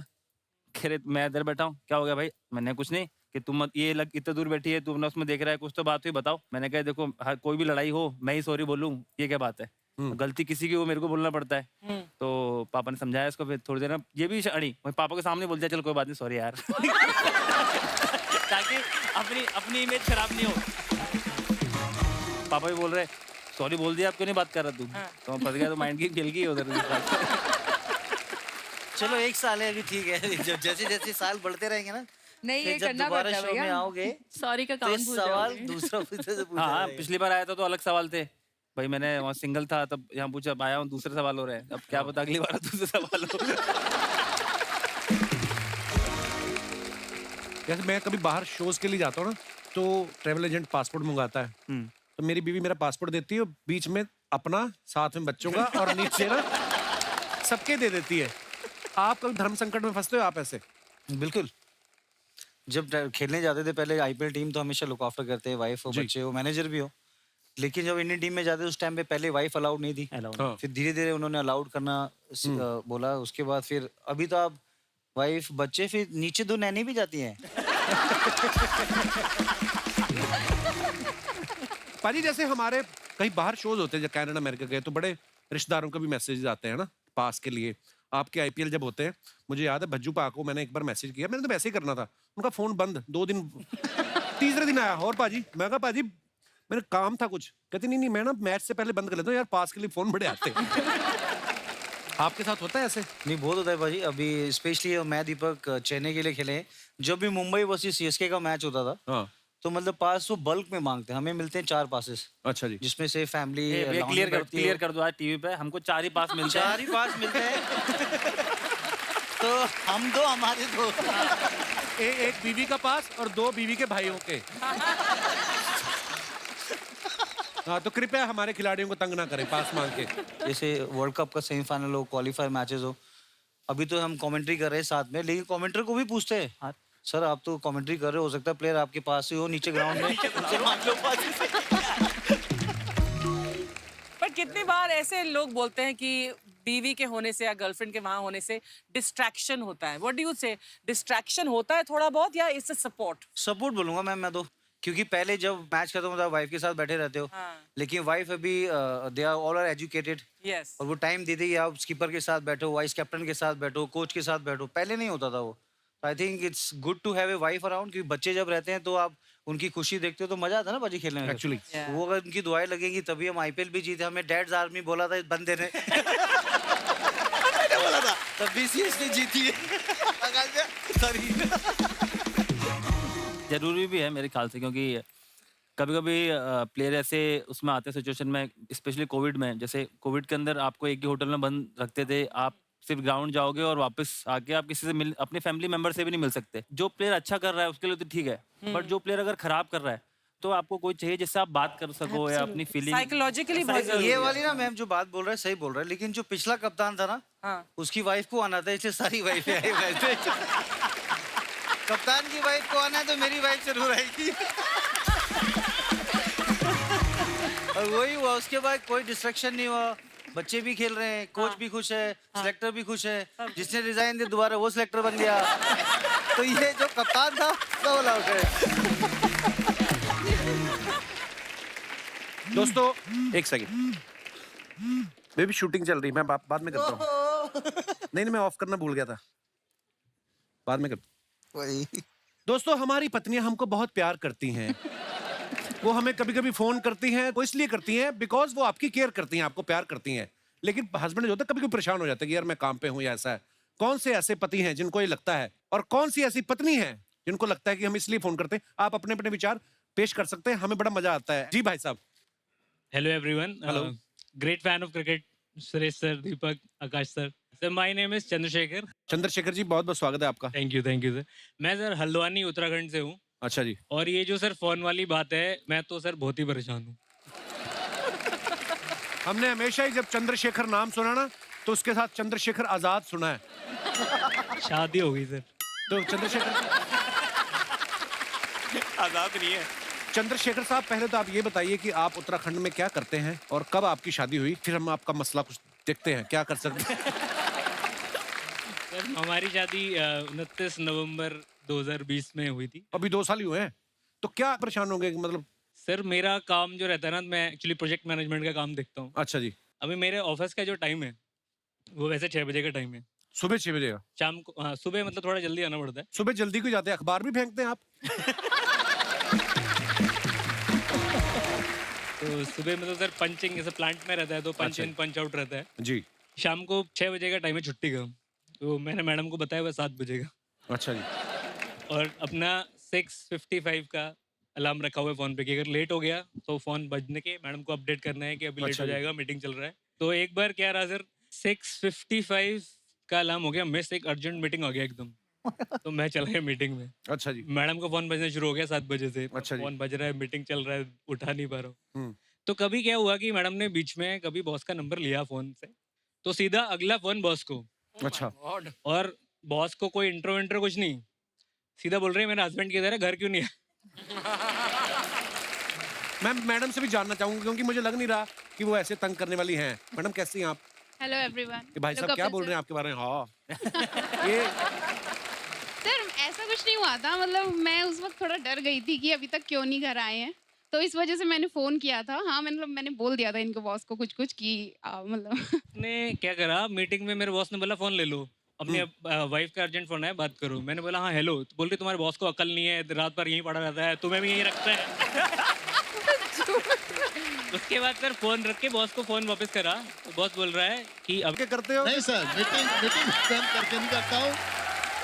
कह रहे मैं इधर बैठा हूँ, क्या हो गया भाई? मैंने कुछ नहीं, कि तुम ये लग इतना दूर बैठी है, तुमने उसमें देख रहा है, कुछ तो बात हुई बताओ। मैंने कहा देखो कोई भी लड़ाई हो मैं ही सॉरी बोलूँ, ये क्या बात है? गलती किसी की वो मेरे को बोलना पड़ता है। तो पापा ने समझाया इसको, फिर थोड़ी देर ये भी अड़ी पापा के सामने बोल दिया चल कोई बात नहीं सॉरी यार। ताकि अपनी इमेज खराब नहीं हो। पापा भी बोल रहे सॉरी बोल दिया, आप क्यों नहीं बात कर रहा तू? तो फंस गया, तो माइंड गेम खेल गई उधर। चलो 1 साल है अभी, ठीक है। जैसे जैसे साल बढ़ते रहेंगे ना, नहीं फिर ये जब करना दोबारा पड़ता है शो में भैया। आओगे सॉरी का तो काम ये भूल सवाल जाओगे। दूसरा फिर से पूछा हाँ, जाएगा। पिछली बार आया था तो अलग सवाल थे भाई। मैंने वहाँ सिंगल था तब यहाँ पूछा, अब आया हूँ दूसरे सवाल हो रहे हैं। अब क्या पता अगली बार दूसरे सवाल हो। जैसे मैं कभी बाहर शोज के लिए जाता हूँ ना, तो ट्रैवल एजेंट पासपोर्ट मंगाता है, तो मेरी बीवी मेरा पासपोर्ट देती है, बीच में अपना, साथ में बच्चों का, और नीचे ना सबके दे देती है। आप कभी धर्म संकट में फंसते हो आप ऐसे? बिल्कुल। जब खेलने जाते थे पहले आईपीएल टीम, तो हमेशा लुक आफ्टर करते हैं, वाइफ हो, बच्चे हो, मैनेजर भी हो। लेकिन जब इंडियन टीम में जाते उस टाइम पे पहले वाइफ अलाउड नहीं थी। हाँ। फिर धीरे धीरे उन्होंने अलाउड करना बोला। उसके बाद फिर अभी तो आप वाइफ, बच्चे, फिर नीचे 2 नैनी भी जाती हैं। पाजी जैसे हमारे कहीं बाहर शोज होते हैं, जब कनाडा अमेरिका गए, तो बड़े रिश्तेदारों के भी मैसेज आते हैं ना पास के लिए। आपके आईपीएल जब होते हैं, मुझे याद है भज्जू पा को मैंने एक बार मैसेज किया, मैंने तो वैसे ही करना था, उनका फोन बंद 2 दिन। तीसरे दिन आया, और पाजी, मैं कहा पाजी मेरे काम था कुछ। कहती नहीं मैं ना मैच से पहले बंद कर लेता हूँ यार, पास के लिए फोन बड़े आते हैं। आपके साथ होता है ऐसे? नहीं, बहुत होता है भाजी। अभी स्पेशली मैं दीपक चेन्नई के लिए खेले हैं, जब भी मुंबई वर्सेस सीएसके का मैच होता था, तो मतलब पास वो बल्क में मांगते हैं। हमें मिलते हैं 4 पासेस। अच्छा जी। जिसमें से फैमिली क्लियर कर दो आज टीवी पे, हमको 4 ही पास मिलते हैं। 4 ही पास मिलते हैं। तो हम 2, हमारे 2। एक बीवी का पास और 2 बीवी के भाइयों के। हाँ, तो कृपया हमारे खिलाड़ियों को तंग ना करें पास मांग के। जैसे वर्ल्ड कप का सेमीफाइनल हो, क्वालिफायर मैचेस हो, अभी तो हम कमेंट्री कर रहे हैं साथ में, लेकिन कमेंटर को भी पूछते हैं सर आप तो कमेंट्री कर रहे हो सकता है प्लेयर आपके पास ही हो नीचे ग्राउंड में। उनसे मांग लो पास। पर कितनी बार ऐसे लोग बोलते हैं कि बीवी के होने से या गर्लफ्रेंड के वहां होने से डिस्ट्रैक्शन होता है। व्हाट डू यू से? डिस्ट्रैक्शन होता है थोड़ा बहुत या इससे सपोर्ट? सपोर्ट बोलूंगा मैम मैं तो, क्योंकि पहले जब मैच खत्म होता है वाइफ के साथ बैठे रहते हो। लेकिन वाइफ अभी they are all are educated. Yes. और वो टाइम दे देगी, आप स्कीपर के साथ बैठो, वाइस कैप्टन के साथ बैठो, कोच के साथ बैठो। पहले नहीं होता था वो। I think it's good to have a wife around, क्योंकि बच्चे जब रहते हैं तो आप उनकी खुशी देखते हो तो मजा आता है ना बाजी खेलने में। एक्चुअली वो अगर उनकी दुआएं लगेंगी तभी हम आईपीएल भी जीते। हमें डैड्स आर्मी बोला था इस बंदे ने। बोला था तब बीसीएस जीती है। सॉरी। जरूरी भी है मेरे ख्याल से, क्योंकि कभी कभी प्लेयर ऐसे उसमें आते हैं सिचुएशन में, स्पेशली कोविड में। जैसे कोविड के अंदर आपको एक ही होटल में बंद रखते थे, आप सिर्फ ग्राउंड जाओगे और वापस आके आप किसी से मिल, अपने फैमिली मेंबर से भी नहीं मिल सकते। जो प्लेयर अच्छा कर रहा है उसके लिए तो ठीक है, बट जो प्लेयर अगर खराब कर रहा है तो आपको कोई चाहिए जिससे आप बात कर सको या अपनी फीलिंग साइकोलॉजिकली ये वाली ना मैम जो बात बोल रहा है सही बोल रहा है, लेकिन जो पिछला कप्तान था ना, उसकी वाइफ को आना था, इसलिए सारी वाइफ आई। कप्तान की वाइफ को आना है तो मेरी वाइफ जरूर आएगी। और वही हुआ, उसके बाद कोई डिस्ट्रैक्शन नहीं हुआ, बच्चे भी खेल रहे हैं, कोच भी खुश है, सिलेक्टर भी खुश है, जिसने रिजाइन दिया दोबारा वो सिलेक्टर बन गया। तो ये जो कप्तान था वो ऑल आउट है। दोस्तों एक सेकंड, बेबी शूटिंग चल रही है, मैं बाद में करता हूँ। नहीं मैं ऑफ करना भूल गया था, बाद में करता हूँ। दोस्तों हमारी पत्नियां हमको बहुत प्यार करती हैं। वो हमें कभी कभी फोन करती हैं, वो इसलिए करती हैं बिकॉज वो आपकी केयर करती हैं, आपको प्यार करती हैं। लेकिन हस्बैंड जो होता है कभी कभी परेशान हो जाता है कि यार मैं काम पे हूँ या ऐसा है। कौन से ऐसे पति हैं जिनको ये लगता है, और कौन सी ऐसी पत्नी है जिनको लगता है कि हम इसलिए फोन करते हैं? आप अपने अपने विचार पेश कर सकते हैं, हमें बड़ा मजा आता है। जी भाई साहब। Hello everyone. Hello. Great fan of cricket, Suresh sir, Deepak, Aakash sir. Sir my name is Chandrashekhar. Chandrashekhar ji, बहुत बहुत स्वागत है आपका। Thank you sir. मैं सर हल्द्वानी उत्तराखंड से हूँ। अच्छा जी। और ये जो सर फोन वाली बात है, मैं तो सर बहुत ही परेशान हूँ। हमने हमेशा ही जब चंद्रशेखर नाम सुना ना, तो उसके साथ चंद्रशेखर आजाद सुना है। शादी हो गई सर। तो चंद्रशेखर आजाद नहीं है। चंद्रशेखर साहब, पहले तो आप ये बताइए कि आप उत्तराखंड में क्या करते हैं और कब आपकी शादी हुई, फिर हम आपका मसला कुछ देखते हैं क्या कर सकते हैं। सर हमारी शादी 29 नवंबर 2020 में हुई थी। अभी 2 साल ही हुए हैं, तो क्या परेशान होंगे मतलब? सर मेरा काम जो रहता है ना, मैं एक्चुअली प्रोजेक्ट मैनेजमेंट का काम देखता हूँ। अच्छा जी। अभी मेरे ऑफिस का जो टाइम है वो वैसे 6 बजे का टाइम है। सुबह 6 बजे का? शाम को, हाँ सुबह मतलब थोड़ा जल्दी आना पड़ता है। सुबह जल्दी क्यों जाते हैं? अखबार भी फेंकते हैं आप? तो सुबह में तो सर पंचिंग, जैसे प्लांट में रहता है तो पंच इन पंच आउट रहता है जी। शाम को 6 बजे का टाइम है छुट्टी का, तो मैंने मैडम को बताया हुआ 7 बजे का। अच्छा जी। और अपना 6:55 का अलार्म रखा हुआ है फोन पे कि अगर लेट हो गया तो फोन बजने के मैडम को अपडेट करना है कि अभी लेट अच्छा हो जी। जाएगा, मीटिंग चल रहा है। तो एक बार क्या रहा सर, 6:55 का अलार्म हो गया, मिस एक अर्जेंट मीटिंग आ गया एकदम। तो मैं चला गया मीटिंग में। अच्छा जी। मैडम का फोन बजना शुरू हो गया 7 बजे से। अच्छा जी। फोन बज रहा है, मीटिंग चल रहा है, उठा नहीं पा रहा हूँ। हम्म। तो कभी क्या हुआ कि मैडम ने बीच में कभी बॉस का नंबर लिया फोन से, तो सीधा अगला फोन बॉस को। अच्छा। और बॉस को कोई इंट्रो कुछ नहीं, सीधा बोल रहे हैं मेरे हस्बैंड किधर है, घर क्यों नहीं है। मैं मैडम से भी जानना चाहूंगा क्योंकि मुझे लग नहीं रहा कि वो ऐसे तंग करने वाली हैं। मैडम कैसी हैं आप? Hello everyone. कि भाई साहब क्या बोल रहे हैं आपके बारे में? हाँ। ये सर ऐसा कुछ नहीं हुआ था, मतलब मैं उस वक्त थोड़ा डर गई थी कि अभी तक क्यों नहीं घर आए हैं, तो इस वजह से मैंने फोन किया था। हाँ मतलब मैंने बोल दिया था इनको बॉस को कुछ कि मतलब ने क्या करा, मीटिंग में मेरे बॉस ने बोला फोन ले लो, अपनी वाइफ का अर्जेंट फोन है, बात करो। मैंने बोला हाँ हेलो, तो बोल रही तुम्हारे बॉस को अकल नहीं है, रात भर यहीं पड़ा रहता है, तुम्हें भी यहीं रखता है। उसके बाद सर फोन रख के बॉस को फोन वापस करा, तो बॉस बोल रहा है कि अब क्या करते हो? नहीं सर, मीटिंग स्पेंड करके नहीं करता हूँ।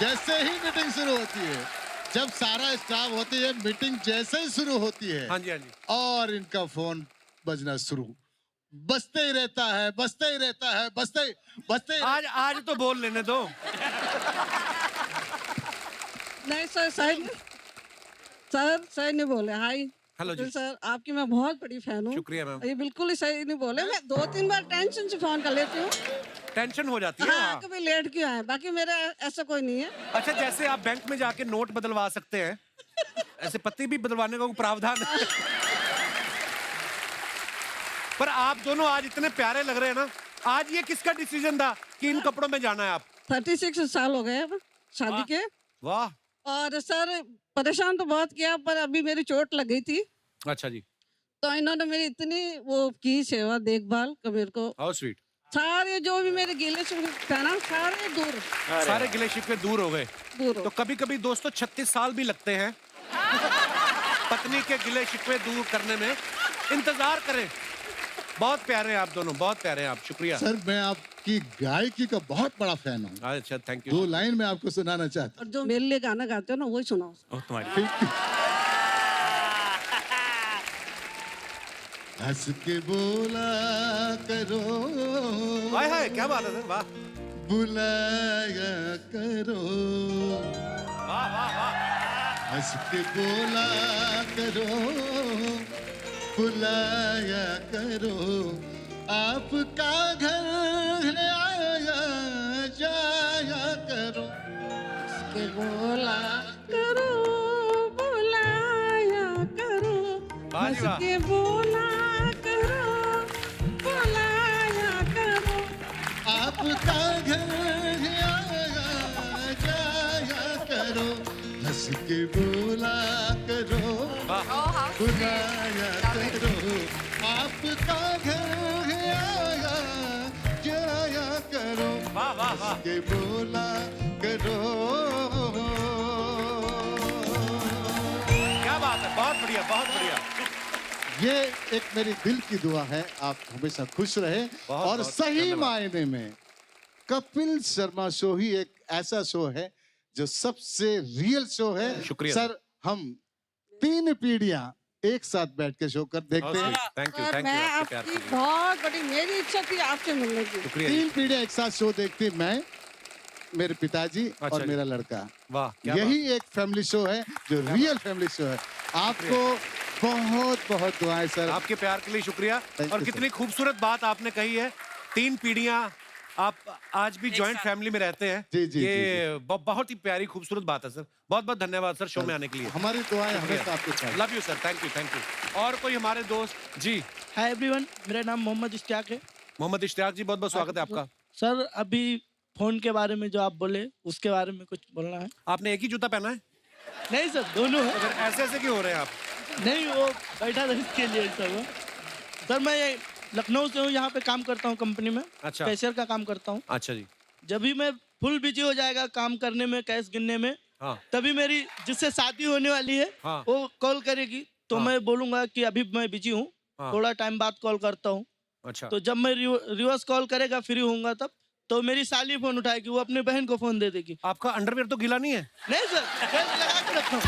जैसे ही मीटिंग शुरू होती है, जब सारा स्टाफ होती है, मीटिंग जैसे ही शुरू होती है, हाँ जी हाँ जी, और इनका फोन बजना शुरू, बजते ही रहता है, बजते ही रहता है, बजते आज तो बोल लेने दो। नहीं सर, सर नहीं बोले। हाय हेलो जी सर, आपकी मैं बहुत बड़ी फैन हूँ। शुक्रिया मैम। ये बिल्कुल ही सही नहीं बोले। मैं 2-3 बार टेंशन से फोन कर लेती हूँ। टेंशन हो जाती है। हाँ, कभी लेट क्यों आए, बाकी मेरा ऐसा कोई नहीं है। अच्छा, जैसे आप बैंक में जाके नोट बदलवा सकते हैं, ऐसे पत्ती भी बदलवाने का कोई प्रावधान है? पर आप दोनों आज इतने प्यारे लग रहे हैं ना। आज ये किसका डिसीजन था कि इन कपड़ों में जाना है आप? 36 साल हो गए अब शादी के। वाह। और सर परेशान तो बहुत किया, पर अभी मेरी चोट लग गई थी, अच्छा जी। तो इन्होंने मेरी इतनी वो की सेवा देखभाल कि मेरे को हाउ स्वीट। सारे जो भी मेरे गिले शिकवे थे ना, सारे गिले शिकवे दूर हो गए। तो कभी कभी दोस्तों 36 साल भी लगते हैं पत्नी के गिले शिकवे दूर करने में। इंतजार करें। बहुत प्यारे हैं आप दोनों, बहुत प्यारे हैं आप। शुक्रिया सर, मैं आपकी गायकी का बहुत बड़ा फैन हूँ। अच्छा, थैंक यू। 2 लाइन में आपको सुनाना चाहता और जो मेरे लिए गाना गाते हो ना, वही सुनाओ। हंस के बोला करो, हाय हाय, क्या बात है सर, वाह। बुलाया करो, वाह वाह वाह। हंस के बोला करो, बुलाया करो, आपका घर आया जाया करो। के बोला करो, बुलाया करो, हंस के बोला करो, बुलाया करो, आपका घर आया जाया करो, हंस के बोला करो, बुलाया करो, आपका घर आया जाया करो, हंस के बोला करो। क्या बात है, बहुत बढ़िया, बहुत बढ़िया। ये एक मेरी दिल की दुआ है, आप हमेशा खुश रहे। और सही मायने में कपिल शर्मा शो ही एक ऐसा शो है जो सबसे रियल शो है। शुक्रिया सर, हम 3 पीढ़ियां एक साथ बैठ के शो कर देखते हैं। Thank you sir, thank you मैं आपके प्यार आपकी के लिए। बहुत बड़ी मेरी इच्छा थी आपसे मिलने की। शुक्रिया 3 पीढ़ियां एक साथ शो देखते हैं, मैं, मेरे पिताजी अच्छा और जी। मेरा लड़का। वाह क्या यही एक फैमिली शो है जो रियल फैमिली शो है। आपको बहुत बहुत दुआएं सर। आपके प्यार के लिए शुक्रिया। Thank और you, कितनी खूबसूरत बात आपने कही है, 3 पीढ़ियां आप आज भी जॉइंट फैमिली में रहते हैं। जी, जी, ये बहुत ही प्यारी खूबसूरत बात है सर। बहुत बहुत धन्यवाद सर शो में आने के लिए। हमारी दुआएं हमेशा आपके साथ। Love you sir, thank you. और कोई हमारे दोस्त जी? हाय एवरीवन, मेरा नाम मोहम्मद इश्तियाक है। मोहम्मद इश्तियाक जी, बहुत बहुत स्वागत है आपका। सर, अभी फोन के बारे में जो आप बोले उसके बारे में कुछ बोलना है। आपने एक ही जूता पहना है? नहीं सर, दोनों है। तो फिर ऐसे ऐसे क्यों हो रहे हैं आप? नहीं, वो बैठा था इसके लिए सब। सर, मैं लखनऊ से हूँ, यहाँ पे काम करता हूँ कंपनी में। अच्छा। कैशियर का काम करता हूँ। अच्छा जी। जब भी मैं फुल बिजी हो जाएगा काम करने में, कैश गिनने में, हाँ। तभी मेरी जिससे शादी होने वाली है हाँ। वो कॉल करेगी, तो हाँ। मैं बोलूंगा कि अभी मैं बिजी हूँ, हाँ। थोड़ा टाइम बाद कॉल करता हूँ। अच्छा। तो जब मैं रिवर्स कॉल करेगा, फ्री होऊंगा तब, तो मेरी साली फोन उठाएगी, वो अपनी बहन को फोन दे देगी। आपका अंडरवियर तो गीला नहीं है? नहीं सर, बेल्ट लगा के रखता हूँ।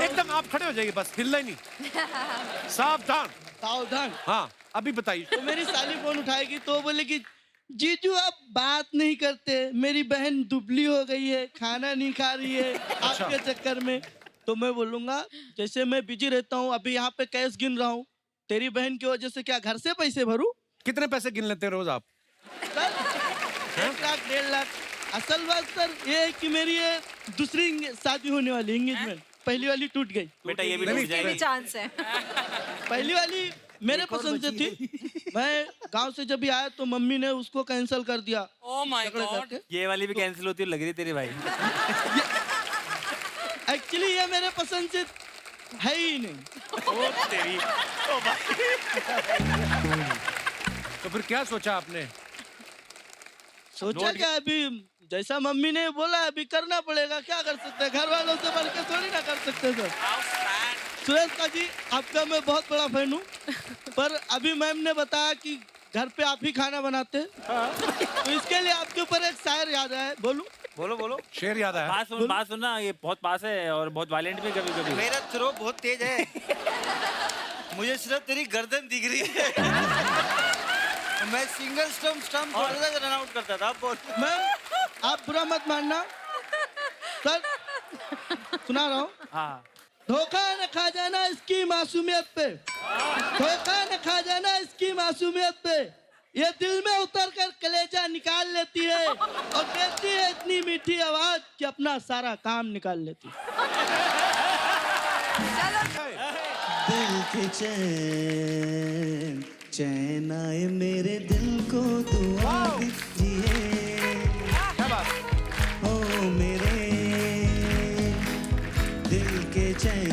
एकदम आप खड़े हो जाइए, बस हिलना ही नहीं। सावधान सावधान। हाँ, अभी बताइए। तो मेरी साली फोन उठाएगी तो बोलेगी, जीजू आप बात नहीं करते, मेरी बहन दुबली हो गई है, खाना नहीं खा रही है आपके चक्कर में। तो मैं बोलूंगा, जैसे मैं बिजी रहता हूँ, अभी यहाँ पे कैश गिन रहा हूँ, तेरी बहन की वजह से क्या घर से पैसे भरूं? कितने पैसे गिन लेते हैं रोज आप? 1 लाख 1.5 लाख। असल बात सर ये है कि मेरी ये दूसरी शादी होने वाली एंगेजमेंट, पहली वाली टूट गई। बेटा ये भी टूट जाएगी। चांस है। पहली वाली मेरे पसंद से थी। मैं गांव से जब भी आया तो मम्मी ने उसको कैंसिल कर दिया। Oh my God. ये वाली भी कैंसिल होती है लग रही तेरी भाई। एक्चुअली ये मेरे पसंद से है ही नहीं। ओ तेरी। ओ भाई। तो फिर क्या सोचा आपने? सोचा क्या, अभी जैसा मम्मी ने बोला अभी करना पड़ेगा, क्या कर सकते हैं, घर वालों से बढ़ के थोड़ी ना कर सकते सर। सुरेश का जी आपका मैं बहुत बड़ा फैन हूँ, पर अभी मैम ने बताया कि घर पे आप ही खाना बनाते हैं, तो इसके लिए आपके ऊपर एक शायर याद आया है, बोलूं? बोलो बोलो। शेर याद आया? बात सुनना, ये बहुत पास है और बहुत वायलेंट भी कभी कभी। मेरा थ्रो बहुत तेज है, मुझे सिर्फ तेरी गर्दन दिख रही है। मैं सिंगल स्टंप रन आउट करता था। मैम आप बुरा मत मानना सर, सुना रहा हूँ। हाँ। धोखा न खा जाना इसकी मासूमियत पे, धोखा न खा जाना इसकी मासूमियत पे, ये दिल में उतर कर कलेजा निकाल लेती है और देती है इतनी मीठी आवाज कि अपना सारा काम निकाल लेती है। दिल के चैन चैन आए मेरे दिल को दुआ दीजिए, ओ मेरे दिल के चैन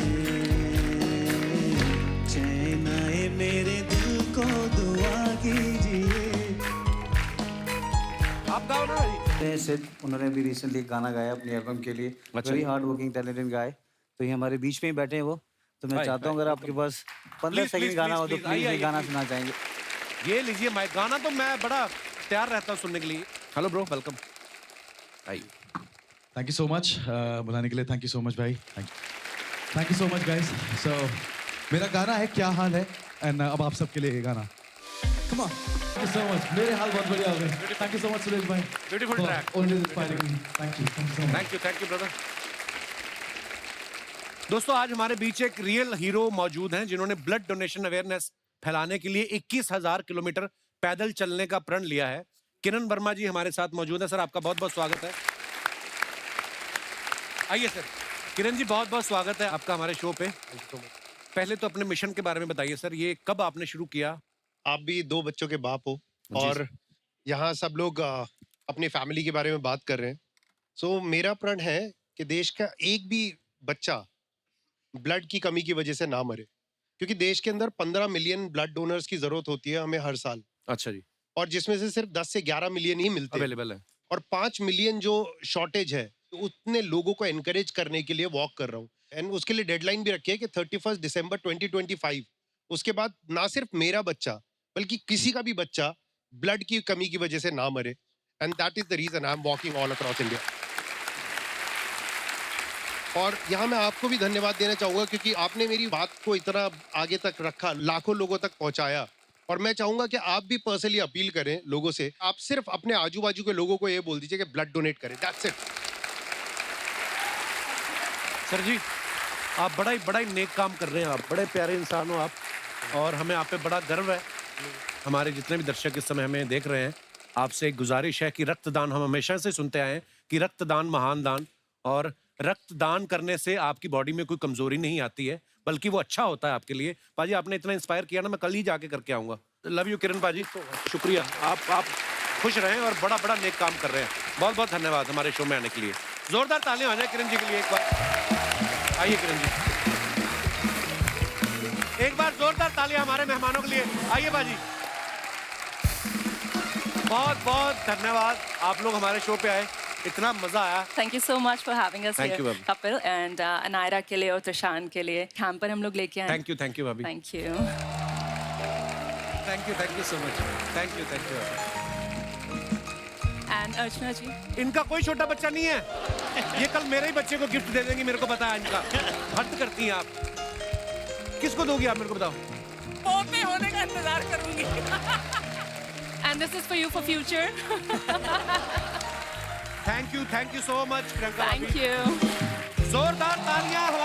चैन आए मेरे दिल को दुआ कीजिए। आप गाओ ना भाई। ऐसे उन्होंने भी रिसेंटली गाना गाया अपनी एल्बम के लिए, very hard working talented guy. तो ये हमारे बीच में ही बैठे हैं वो, तो मैं चाहता हूँ अगर आपके पास 15 सेकंड गाना हो तो प्लीज ये गाना सुना चाहेंगे। ये लीजिए माइक, गाना तो मैं बड़ा तैयार रहता हूँ सुनने के लिए। Hello bro, welcome. आइए। थैंक यू सो मच बुलाने के लिए, थैंक यू सो मच भाई, thank you so much guys. So मेरा गाना है क्या हाल है, एंड अब आप सबके लिए ये गाना, come on. Thank you so much, मेरे हाल बहुत बढ़िया हो गए। Thank you so much Suresh भाई, beautiful track, always inspiring me. Thank you so much. Thank you brother. दोस्तों आज हमारे बीच एक रियल हीरो मौजूद हैं जिन्होंने ब्लड डोनेशन अवेयरनेस फैलाने के लिए 21,000 किलोमीटर पैदल चलने का प्रण लिया है। किरण वर्मा जी हमारे साथ मौजूद है। सर आपका बहुत बहुत स्वागत है। आइए सर। किरण जी बहुत बहुत स्वागत है आपका हमारे शो पे। पहले तो अपने मिशन के बारे में बताइए सर, ये कब आपने शुरू किया? आप भी 2 बच्चों के बाप हो और यहाँ सब लोग अपनी फैमिली के बारे में बात कर रहे हैं। सो मेरा प्रण है कि देश का एक भी बच्चा ब्लड की कमी की वजह से ना मरे, क्योंकि देश के अंदर 15 मिलियन ब्लड डोनर्स की जरूरत होती है हमें हर साल। अच्छा जी। और जिसमें से सिर्फ 10 से 11 मिलियन ही मिलते अवेलेबल है, और 5 मिलियन जो शॉर्टेज है, तो उतने लोगों को एनकरेज करने के लिए वॉक कर रहा हूँ। एंड उसके लिए डेडलाइन भी रखी है कि 31 दिसंबर 2025 उसके बाद ना सिर्फ मेरा बच्चा बल्कि किसी का भी बच्चा ब्लड की कमी की वजह से ना मरे। And that is the reason I am walking all across India. और यहाँ मैं आपको भी धन्यवाद देना चाहूंगा क्योंकि आपने मेरी बात को इतना आगे तक रखा, लाखों लोगों तक पहुंचाया। और मैं चाहूंगा कि आप भी पर्सनली अपील करें लोगों से, आप सिर्फ अपने आजू बाजू के लोगों को ये बोल दीजिए कि ब्लड डोनेट करें। That's it. सर जी, आप बड़ा ही नेक काम कर रहे हैं। आप बड़े प्यारे इंसान हो आप, और हमें आप पे बड़ा गर्व है। हमारे जितने भी दर्शक इस समय हमें देख रहे हैं, आपसे एक गुजारिश है कि रक्तदान, हम हमेशा से सुनते आए हैं कि रक्तदान महान दान, और रक्तदान करने से आपकी बॉडी में कोई कमजोरी नहीं आती है, बल्कि वो अच्छा होता है आपके लिए। पाजी, आपने इतना इंस्पायर किया ना, मैं कल ही जाके करके आऊंगा। लव यू किरण पाजी, शुक्रिया। आप खुश रहें और बड़ा नेक काम कर रहे हैं। बहुत बहुत धन्यवाद हमारे शो में आने के लिए। जोरदार तालियां हो जाए किरण जी के लिए एक बार। आइए किरण जी, एक बार जोरदार तालियां हमारे मेहमानों के लिए। आइए बाजी, बहुत बहुत धन्यवाद, आप लोग हमारे शो पे आए, इतना मजा आया। Thank you so much for having us Thank here, you, Bobby. Kapil, and Anaira के लिए और तुषान के लिए कैंपर हम लोग लेके आए। थैंक यू भाभी। Thank you. Thank you so much. Thank you. And अर्चना जी, इनका कोई छोटा बच्चा नहीं है, ये कल मेरे ही बच्चे को गिफ्ट दे देंगी, मेरे को पता है इनका। हद करती हैं आप। किसको दोगी आप, मेरे को बताओ। पोते होने का इंतजार करूंगी। and this is for you for future. Thank you so much Priyanka. Thank you. जोरदार तालियां हमारे